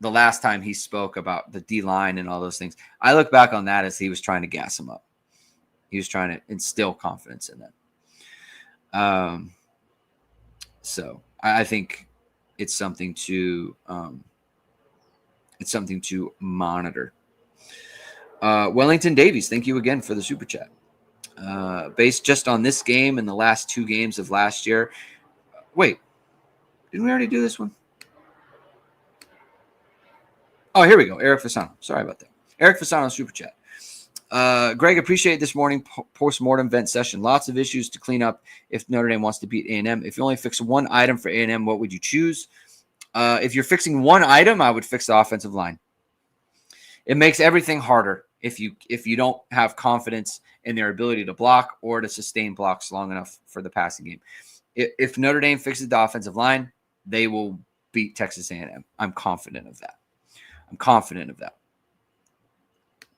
the last time he spoke about the D line and all those things. I look back on that as he was trying to gas him up. He was trying to instill confidence in them. So I think it's something to monitor. Wellington Davies, thank you again for the super chat. Based just on this game and the last 2 games of last year. Wait, didn't we already do this one? Oh, here we go. Eric Fasano. Sorry about that. Eric Fasano, super chat. Greg, appreciate this morning post-mortem vent session. Lots of issues to clean up if Notre Dame wants to beat A&M. If you only fix one item for A&M, what would you choose? If you're fixing one item, I would fix the offensive line. It makes everything harder if you don't have confidence in their ability to block or to sustain blocks long enough for the passing game. If Notre Dame fixes the offensive line, they will beat Texas A&M. I'm confident of that.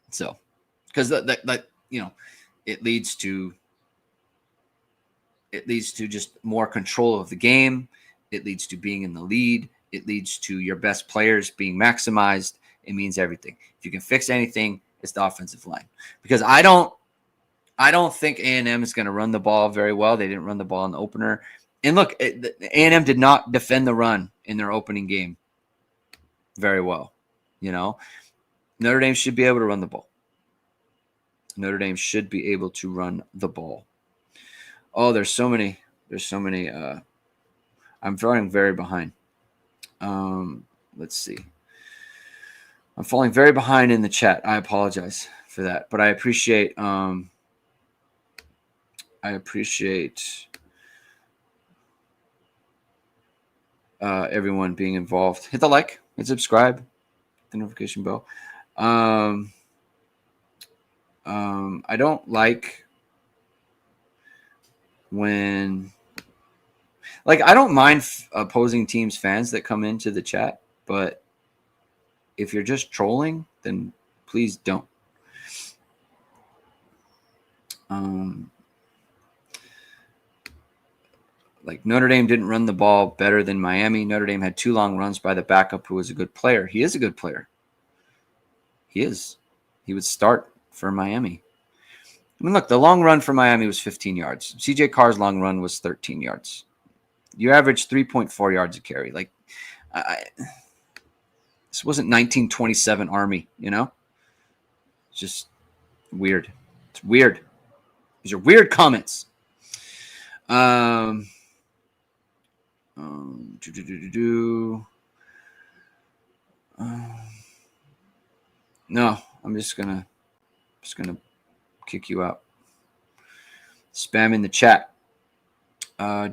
So, because that it leads to just more control of the game. It leads to being in the lead. It leads to your best players being maximized. It means everything. If you can fix anything, it's the offensive line. Because I don't think A&M is going to run the ball very well. They didn't run the ball in the opener. And look, A&M did not defend the run in their opening game very well. Notre Dame should be able to run the ball. Oh, there's so many. I'm falling very behind. Let's see. I'm falling very behind in the chat. I apologize for that, but I appreciate everyone being involved. Hit the like, hit subscribe, hit the notification bell. I don't like when, I don't mind opposing teams' fans that come into the chat, but if you're just trolling, then please don't. Notre Dame didn't run the ball better than Miami. Notre Dame had 2 long runs by the backup who was a good player. He is a good player. He is. He would start for Miami. I mean, look, the long run for Miami was 15 yards. CJ Carr's long run was 13 yards. You averaged 3.4 yards a carry. This wasn't 1927 Army, It's just weird. It's weird. These are weird comments. No, I'm just gonna kick you out. Spam in the chat. I'm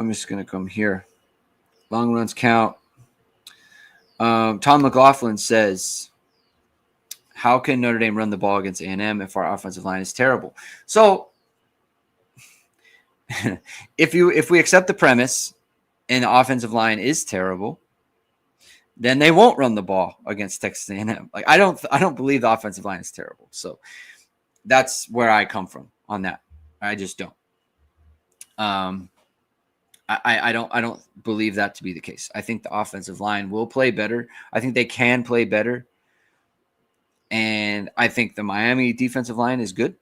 just gonna come here. Long runs count. Tom McLaughlin says, how can Notre Dame run the ball against A&M if our offensive line is terrible? So if we accept the premise and the offensive line is terrible, then they won't run the ball against Texas A&M. I don't believe the offensive line is terrible. So that's where I come from on that. I just don't. I don't believe that to be the case. I think the offensive line will play better. I think they can play better. And I think the Miami defensive line is good.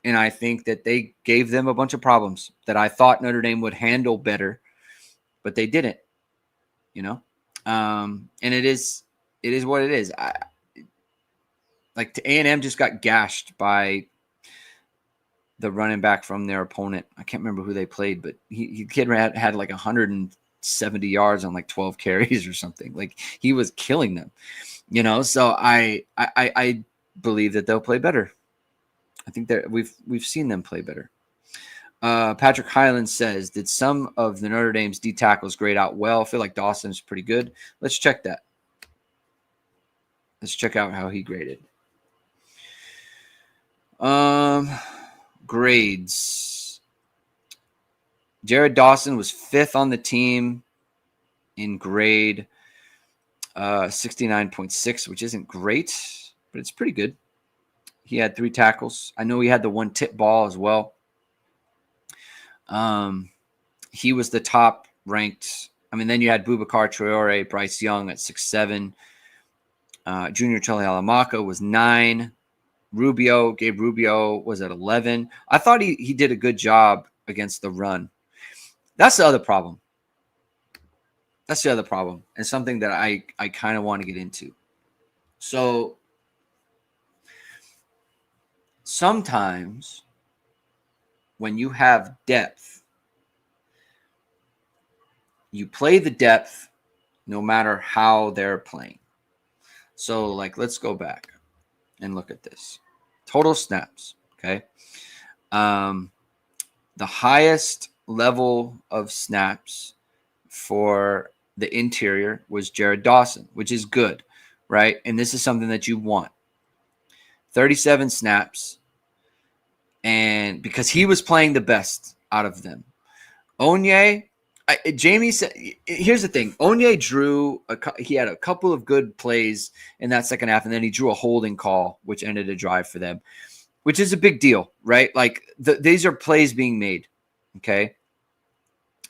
And I think that they gave them a bunch of problems that I thought Notre Dame would handle better, but they didn't, and it is what it is. A&M just got gashed by the running back from their opponent. I can't remember who they played, but the kid had like 170 yards on like 12 carries or something. Like he was killing them, you know. So I believe that they'll play better. I think that we've seen them play better. Patrick Highland says, did some of the Notre Dame's D tackles grade out well? I feel like Dawson's pretty good. Let's check that. Let's check out how he graded. Grades. Jared Dawson was 5th on the team in grade 69.6, which isn't great, but it's pretty good. He had 3 tackles. I know he had the 1 tip ball as well. He was the top ranked. I mean, then you had Boubacar Traore, Bryce Young at 6'7". Junior Tuihalamaka was 9. Gabe Rubio was at 11. I thought he did a good job against the run. That's the other problem. And something that I kind of want to get into. So sometimes when you have depth, you play the depth no matter how they're playing. So, like, let's go back and look at this. Total snaps, okay? The highest level of snaps for the interior was Jared Dawson, which is good, right? And this is something that you want. 37 snaps, and because he was playing the best out of them. Onye, Jamie said, here's the thing. Onye he had a couple of good plays in that second half, and then he drew a holding call, which ended a drive for them, which is a big deal, right? Like, these are plays being made, okay?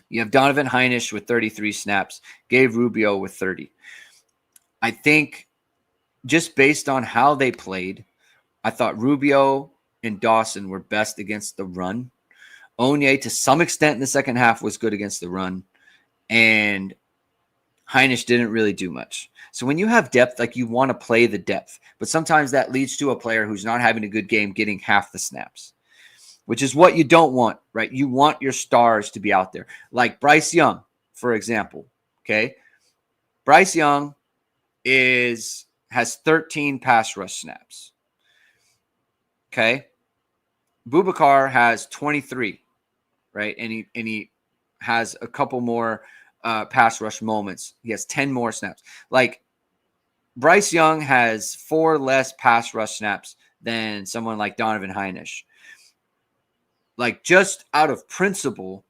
You have Donovan Heinisch with 33 snaps, Gabe Rubio with 30. I think just based on how they played, I thought Rubio and Dawson were best against the run. Onye, to some extent in the second half, was good against the run, and Heinisch didn't really do much. So when you have depth, like, you want to play the depth, but sometimes that leads to a player who's not having a good game getting half the snaps, which is what you don't want, right? You want your stars to be out there. Like Bryce Young, for example, okay? Bryce Young has 13 pass rush snaps, okay? Boubacar has 23, right? And he has a couple more pass rush moments. He has 10 more snaps. Like, Bryce Young has 4 less pass rush snaps than someone like Donovan Heinisch. Like, just out of principle,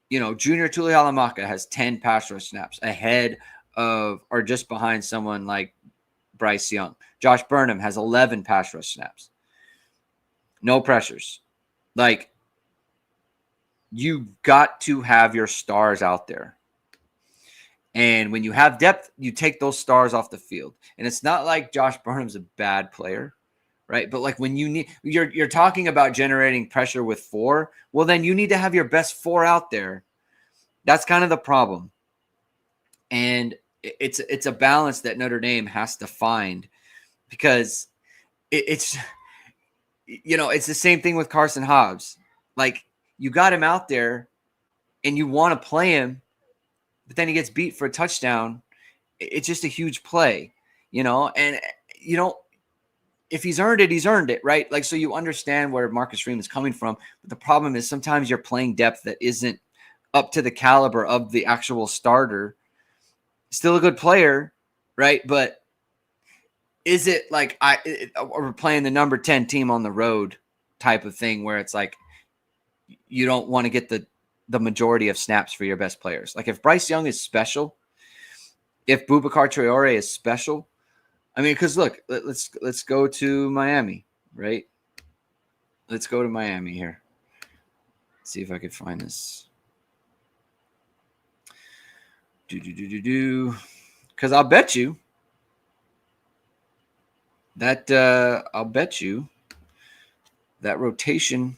you know, Junior Tuihalamaka has 10 pass rush snaps ahead of or just behind someone like Bryce Young. Josh Burnham has 11 pass rush snaps. No pressures. Like, you got to have your stars out there. And when you have depth, you take those stars off the field. And it's not like Josh Burnham's a bad player, right? But like, when you're talking about generating pressure with 4, well, then you need to have your best 4 out there. That's kind of the problem. And it's a balance that Notre Dame has to find, because it's you know, it's the same thing with Carson Hobbs. Like, you got him out there and you want to play him, but then he gets beat for a touchdown. It's just a huge play, you know, and you know, if he's earned it, right? Like, so you understand where Marcus Freeman is coming from. But the problem is sometimes you're playing depth that isn't up to the caliber of the actual starter. Still a good player, right? But is it like we're playing the number 10 team on the road type of thing, where it's like you don't want to get the majority of snaps for your best players? Like, if Bryce Young is special, if Boubacar Traore is special, I mean, because look, let's go to Miami, right? Let's go to Miami here. Let's see if I could find this. Because I'll bet you that that rotation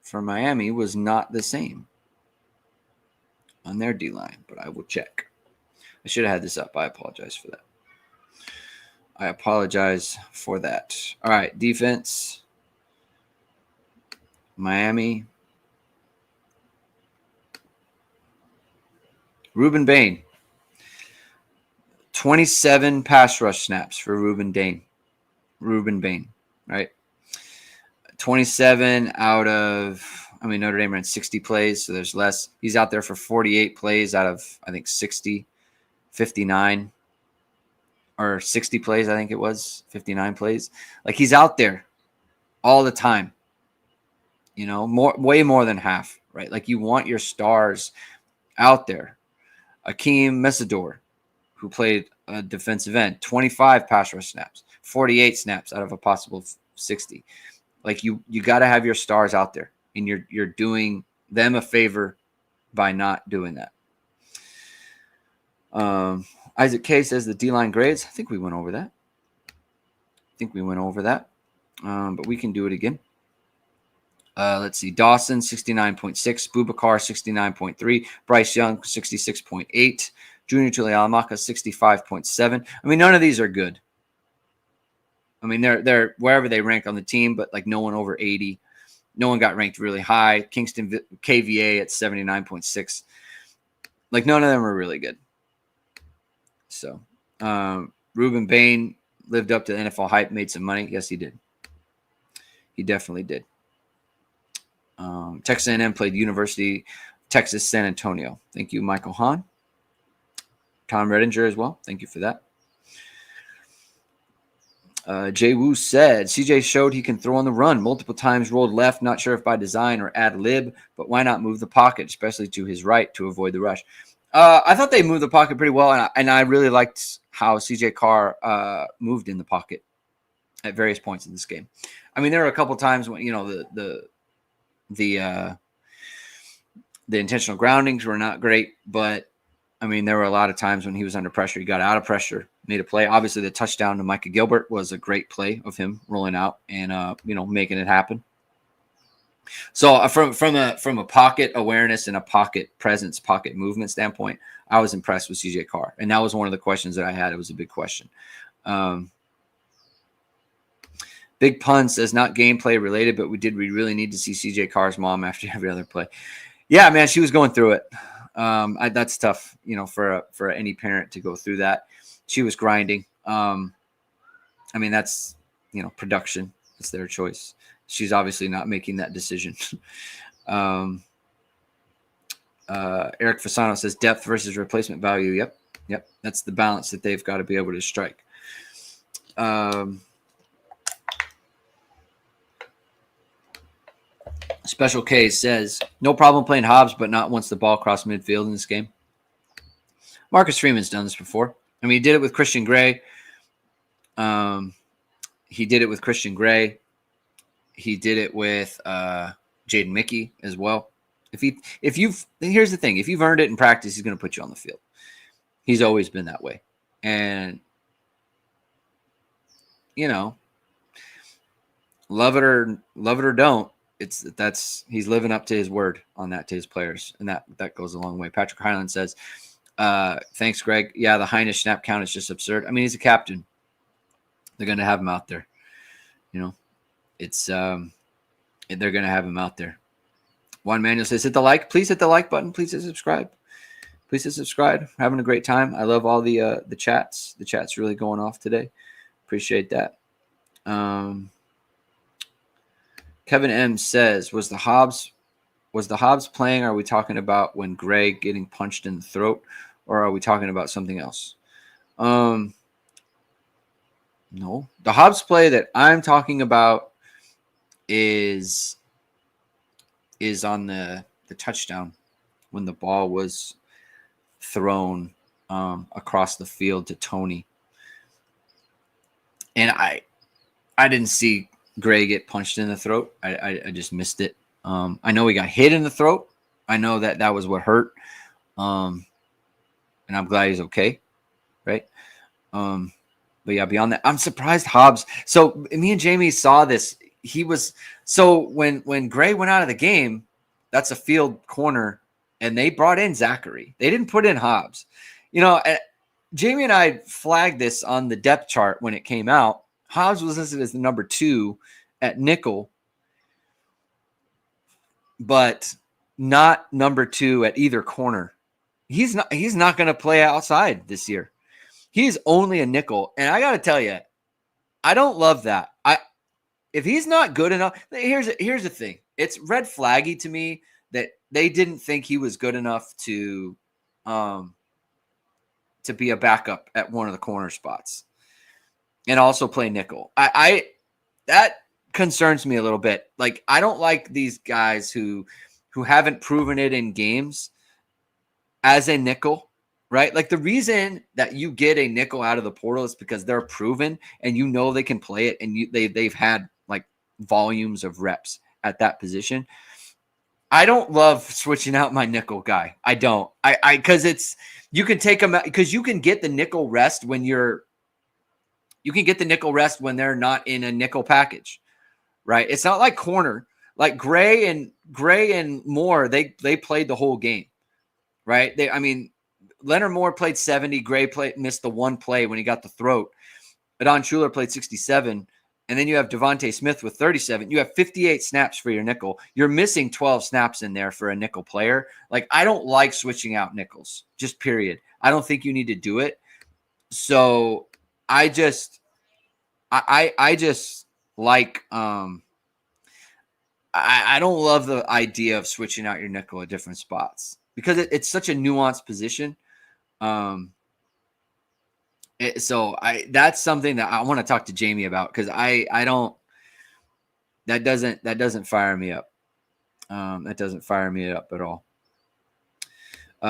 for Miami was not the same on their D-line, but I will check. I should have had this up. I apologize for that. All right, defense. Miami. Ruben Bain. 27 pass rush snaps for Ruben Bain, right? 27 out of, Notre Dame ran 60 plays, so there's less. He's out there for 48 plays out of, I think, 60, 59, or 60 plays, I think it was, 59 plays. Like, he's out there all the time, way more than half, right? Like, you want your stars out there. Akeem Mesidor, who played a defensive end, 25 pass rush snaps, 48 snaps out of a possible 60. Like, you got to have your stars out there, and you're doing them a favor by not doing that. Isaac K says the D-line grades. I think we went over that. But we can do it again. Let's see. Dawson, 69.6. Boubacar, 69.3. Bryce Young, 66.8. Junior Tuihalamaka, 65.7. None of these are good. They're wherever they rank on the team, but like no one over 80. No one got ranked really high. Kingston KVA at 79.6. Like, none of them are really good. So, Ruben Bain lived up to the NFL hype, made some money. Yes, he did. He definitely did. Texas A&M played University Texas San Antonio. Thank you, Michael Hahn. Tom Redinger as well. Thank you for that. Jay Wu said, CJ showed he can throw on the run multiple times, rolled left, not sure if by design or ad lib, but why not move the pocket, especially to his right, to avoid the rush? I thought they moved the pocket pretty well, and I really liked how CJ Carr moved in the pocket at various points in this game. There were a couple times when, the intentional groundings were not great, but there were a lot of times when he was under pressure. He got out of pressure, made a play. Obviously, the touchdown to Micah Gilbert was a great play of him rolling out and making it happen. So from a pocket awareness and a pocket presence, pocket movement standpoint, I was impressed with CJ Carr, and that was one of the questions that I had. It was a big question. Big Pun says not gameplay related, but we really need to see CJ Carr's mom after every other play. Yeah, man, she was going through it. That's tough, for any parent to go through that. She was grinding. That's, production. It's their choice. She's obviously not making that decision. Eric Fasano says depth versus replacement value. Yep. That's the balance that they've got to be able to strike. Special K says, no problem playing Hobbs, but not once the ball crossed midfield in this game. Marcus Freeman's done this before. He did it with Christian Gray. He did it with Jaden Mickey as well. Here's the thing. If you've earned it in practice, he's going to put you on the field. He's always been that way. And, love it or don't, he's living up to his word on that to his players, and that goes a long way. Patrick Highland says, thanks, Greg. Yeah, the Heinisch snap count is just absurd. He's a captain. They're going to have him out there. It's they're going to have him out there. Juan Manuel says, hit the like. Please hit the like button. Please hit subscribe. Having a great time. I love all the chats. The chat's really going off today. Appreciate that. Kevin M says, was the Hobbs playing? Or are we talking about when Greg getting punched in the throat, or are we talking about something else? No, the Hobbs play that I'm talking about is on the touchdown when the ball was thrown across the field to Tony. And I didn't see Gray get punched in the throat. I just missed it. I know he got hit in the throat. I know that was what hurt. And I'm glad he's okay. Right. But yeah, beyond that, I'm surprised Hobbs. So me and Jamie saw this. When Gray went out of the game, that's a field corner, and they brought in Zachary. They didn't put in Hobbs. Jamie and I flagged this on the depth chart when it came out. Hobbs was listed as the number 2 at nickel. but not number 2 at either corner. He's not going to play outside this year. He's only a nickel. And I got to tell you, I don't love that. If he's not good enough, here's the thing. It's red flaggy to me that they didn't think he was good enough to be a backup at one of the corner spots and also play nickel. That concerns me a little bit. Like, I don't like these guys who haven't proven it in games as a nickel, right? Like, the reason that you get a nickel out of the portal is because they're proven and you know they can play it, and they've had like volumes of reps at that position. I don't love switching out my nickel guy. I don't. Because you can take them out, because you can get the nickel rest when they're not in a nickel package, right? It's not like corner. Like Gray and Moore, they played the whole game, right? Leonard Moore played 70. Gray missed the one play when he got the throat. Adon Schuler played 67. And then you have Devontae Smith with 37. You have 58 snaps for your nickel. You're missing 12 snaps in there for a nickel player. Like, I don't like switching out nickels, just period. I don't think you need to do it. So I just like, I don't love the idea of switching out your nickel at different spots because it's such a nuanced position. So that's something that I want to talk to Jamie about, because that doesn't fire me up. That doesn't fire me up at all.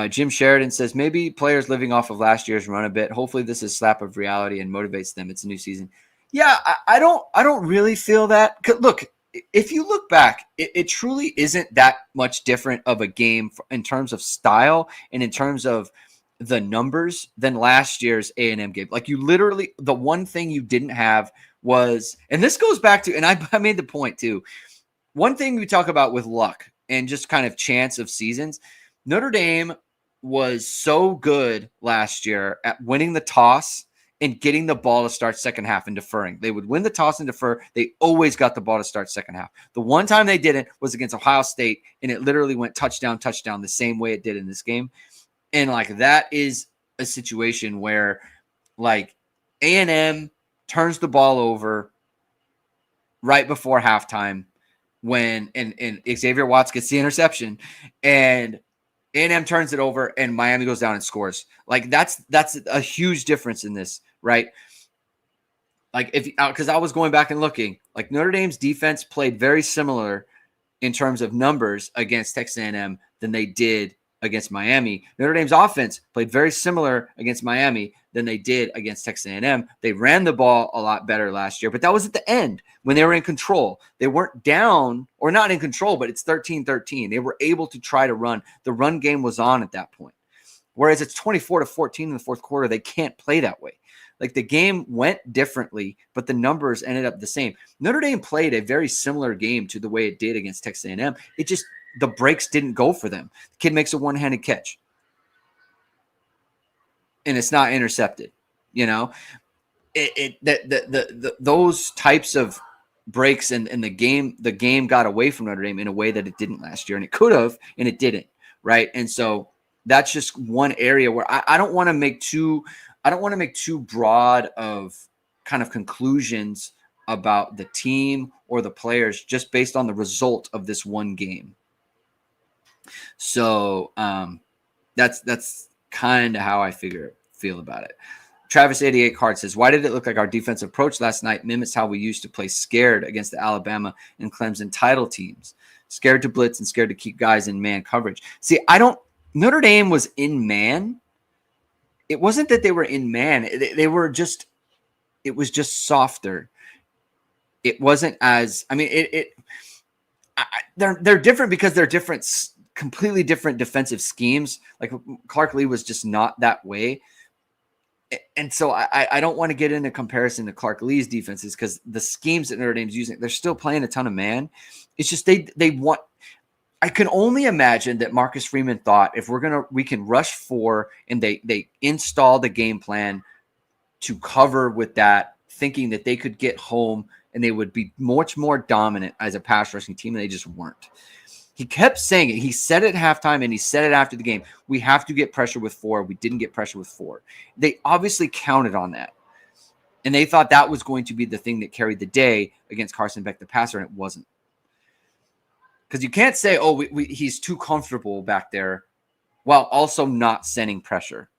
Jim Sheridan says, maybe players living off of last year's run a bit. Hopefully this is a slap of reality and motivates them. It's a new season. Yeah, I don't really feel that. Look, if you look back, it truly isn't that much different of a game in terms of style and in terms of the numbers than last year's A&M game. Like, you literally, the one thing you didn't have was, and this goes back to, and I made the point too, one thing we talk about with luck and just kind of chance of seasons, Notre Dame was so good last year at winning the toss and getting the ball to start second half and deferring. They would win the toss and defer. They always got the ball to start second half. The one time they didn't was against Ohio State, and it literally went touchdown, the same way it did in this game. And like, that is a situation where like A&M turns the ball over right before halftime when and Xavier Watts gets the interception, and A&M turns it over and Miami goes down and scores. Like, that's a huge difference in this, right? Like, because I was going back and looking, like, Notre Dame's defense played very similar in terms of numbers against Texas A&M than they did against Miami. Notre Dame's offense played very similar against Miami than they did against Texas A&M. They ran the ball a lot better last year, but that was at the end when they were in control. They weren't down, or not in control, but it's 13-13. They were able to try to run. The run game was on at that point. Whereas it's 24-14 in the fourth quarter, they can't play that way. Like, the game went differently, but the numbers ended up the same. Notre Dame played a very similar game to the way it did against Texas A&M. It just, the breaks didn't go for them. The kid makes a one-handed catch, and it's not intercepted. You know, those types of breaks and the game got away from Notre Dame in a way that it didn't last year, and it could have, and it didn't, right? And so that's just one area where I don't want to make too broad of kind of conclusions about the team or the players just based on the result of this one game. So that's kind of how I feel about it. Travis 88 Card says, why did it look like our defensive approach last night mimics how we used to play scared against the Alabama and Clemson title teams? Scared to blitz and scared to keep guys in man coverage. See, Notre Dame was in man. It wasn't that they were in man. They were just, it was just softer. It wasn't as, they're different because they're different, completely different defensive schemes. Like, Clark Lee was just not that way. And so I don't want to get into comparison to Clark Lee's defenses, because the schemes that Notre Dame's using, they're still playing a ton of man. It's just they want. I can only imagine that Marcus Freeman thought, if we can rush 4, and they install the game plan to cover with that, thinking that they could get home and they would be much more dominant as a pass rushing team, and they just weren't. He kept saying it. He said it at halftime and he said it after the game. We have to get pressure with 4. We didn't get pressure with 4. They obviously counted on that. And they thought that was going to be the thing that carried the day against Carson Beck, the passer, and it wasn't. Because you can't say, oh, he's too comfortable back there while also not sending pressure.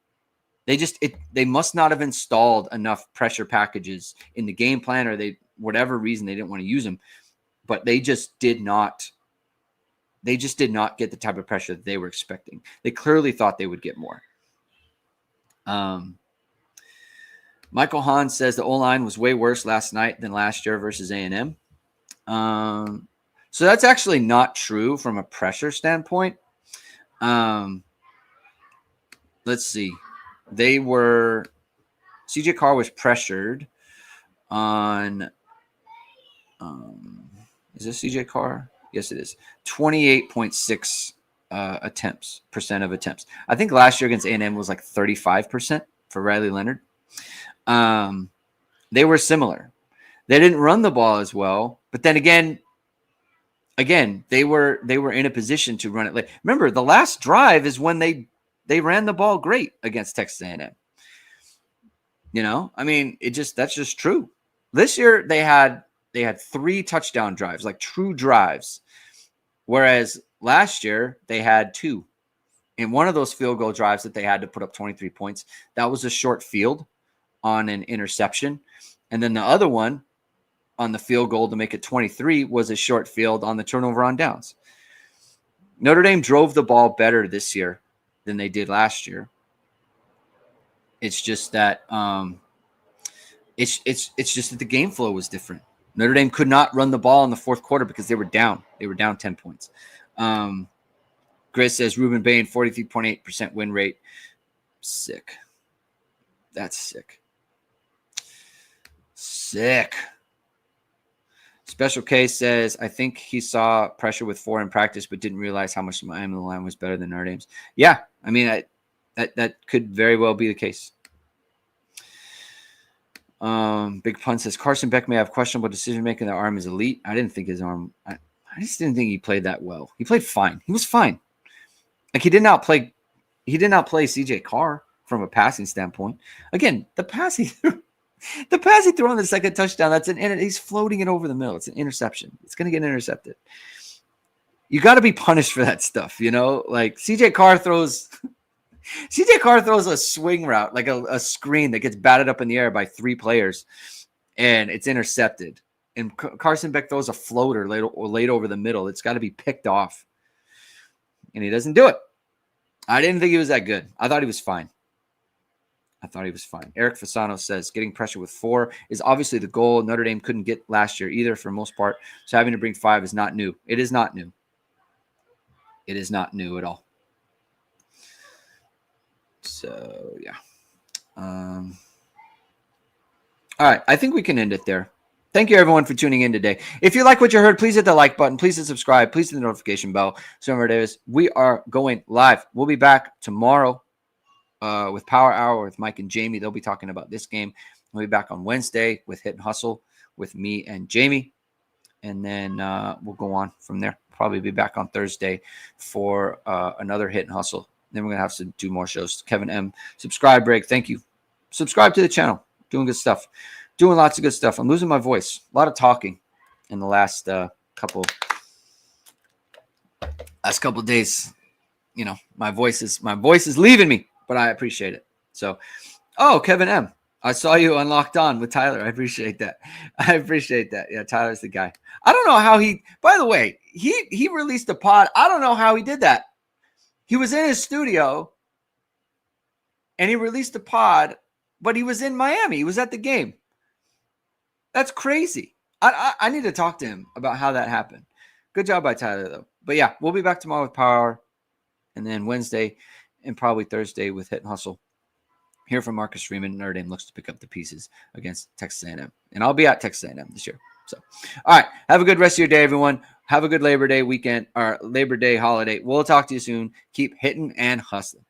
They must not have installed enough pressure packages in the game plan, or whatever reason they didn't want to use them. But they just did not. They just did not get the type of pressure that they were expecting. They clearly thought they would get more. Michael Hahn says the O-line was way worse last night than last year versus A&M. So that's actually not true from a pressure standpoint. Let's see. CJ Carr was pressured on, is this CJ Carr? Yes, it is. 28.6 percent of attempts. I think last year against A&M was like 35% for Riley Leonard. They were similar. They didn't run the ball as well, but then again, they were in a position to run it late. Remember, the last drive is when they ran the ball great against Texas A&M. You know, I mean, that's just true. This year they had 3 touchdown drives, like true drives, whereas last year they had 2. And one of those field goal drives that they had to put up 23 points, that was a short field on an interception. And then the other one on the field goal to make it 23 was a short field on the turnover on downs. Notre Dame drove the ball better this year than they did last year. It's just that it's just that the game flow was different. Notre Dame could not run the ball in the fourth quarter because they were down. They were down 10 points. Grizz says Ruben Bain, 43.8% win rate. Sick. That's sick. Sick. Special K says, I think he saw pressure with 4 in practice, but didn't realize how much Miami line was better than Notre Dame's. Yeah, I mean, that could very well be the case. Big Pun says, Carson Beck may have questionable decision-making. Their arm is elite. I didn't think his arm – I just didn't think he played that well. He played fine. He was fine. Like, he did not play CJ Carr from a passing standpoint. Again, the pass he threw on the second touchdown, he's floating it over the middle. It's an interception. It's going to get intercepted. You got to be punished for that stuff, you know? Like, CJ Carr throws a swing route, like a screen that gets batted up in the air by 3 players, and it's intercepted. And Carson Beck throws a floater late over the middle. It's got to be picked off. And he doesn't do it. I didn't think he was that good. I thought he was fine. Eric Fasano says, getting pressure with 4 is obviously the goal. Notre Dame couldn't get last year either for the most part. So having to bring 5 is not new. It is not new. It is not new at all. So, yeah. All right. I think we can end it there. Thank you, everyone, for tuning in today. If you like what you heard, please hit the like button. Please hit subscribe. Please hit the notification bell. Summer Davis, we are going live. We'll be back tomorrow with Power Hour with Mike and Jamie. They'll be talking about this game. We'll be back on Wednesday with Hit and Hustle with me and Jamie. And then we'll go on from there. Probably be back on Thursday for another Hit and Hustle. Then we're going to have to do more shows. Kevin M. Subscribe break. Thank you. Subscribe to the channel. Doing good stuff. Doing lots of good stuff. I'm losing my voice. A lot of talking in the last couple days. You know, my voice is leaving me, but I appreciate it. So, Kevin M. I saw you on Locked On with Tyler. I appreciate that. Yeah, Tyler's the guy. I don't know how by the way, he released a pod. I don't know how he did that. He was in his studio and he released a pod, but he was in Miami. He was at the game. That's crazy. I need to talk to him about how that happened. Good job by Tyler, though. But yeah, we'll be back tomorrow with Power, and then Wednesday and probably Thursday with Hit and Hustle. Hear from Marcus Freeman. Notre Dame looks to pick up the pieces against Texas A&M. And I'll be at Texas A&M this year. So, all right. Have a good rest of your day, everyone. Have a good Labor Day weekend or Labor Day holiday. We'll talk to you soon. Keep hitting and hustling.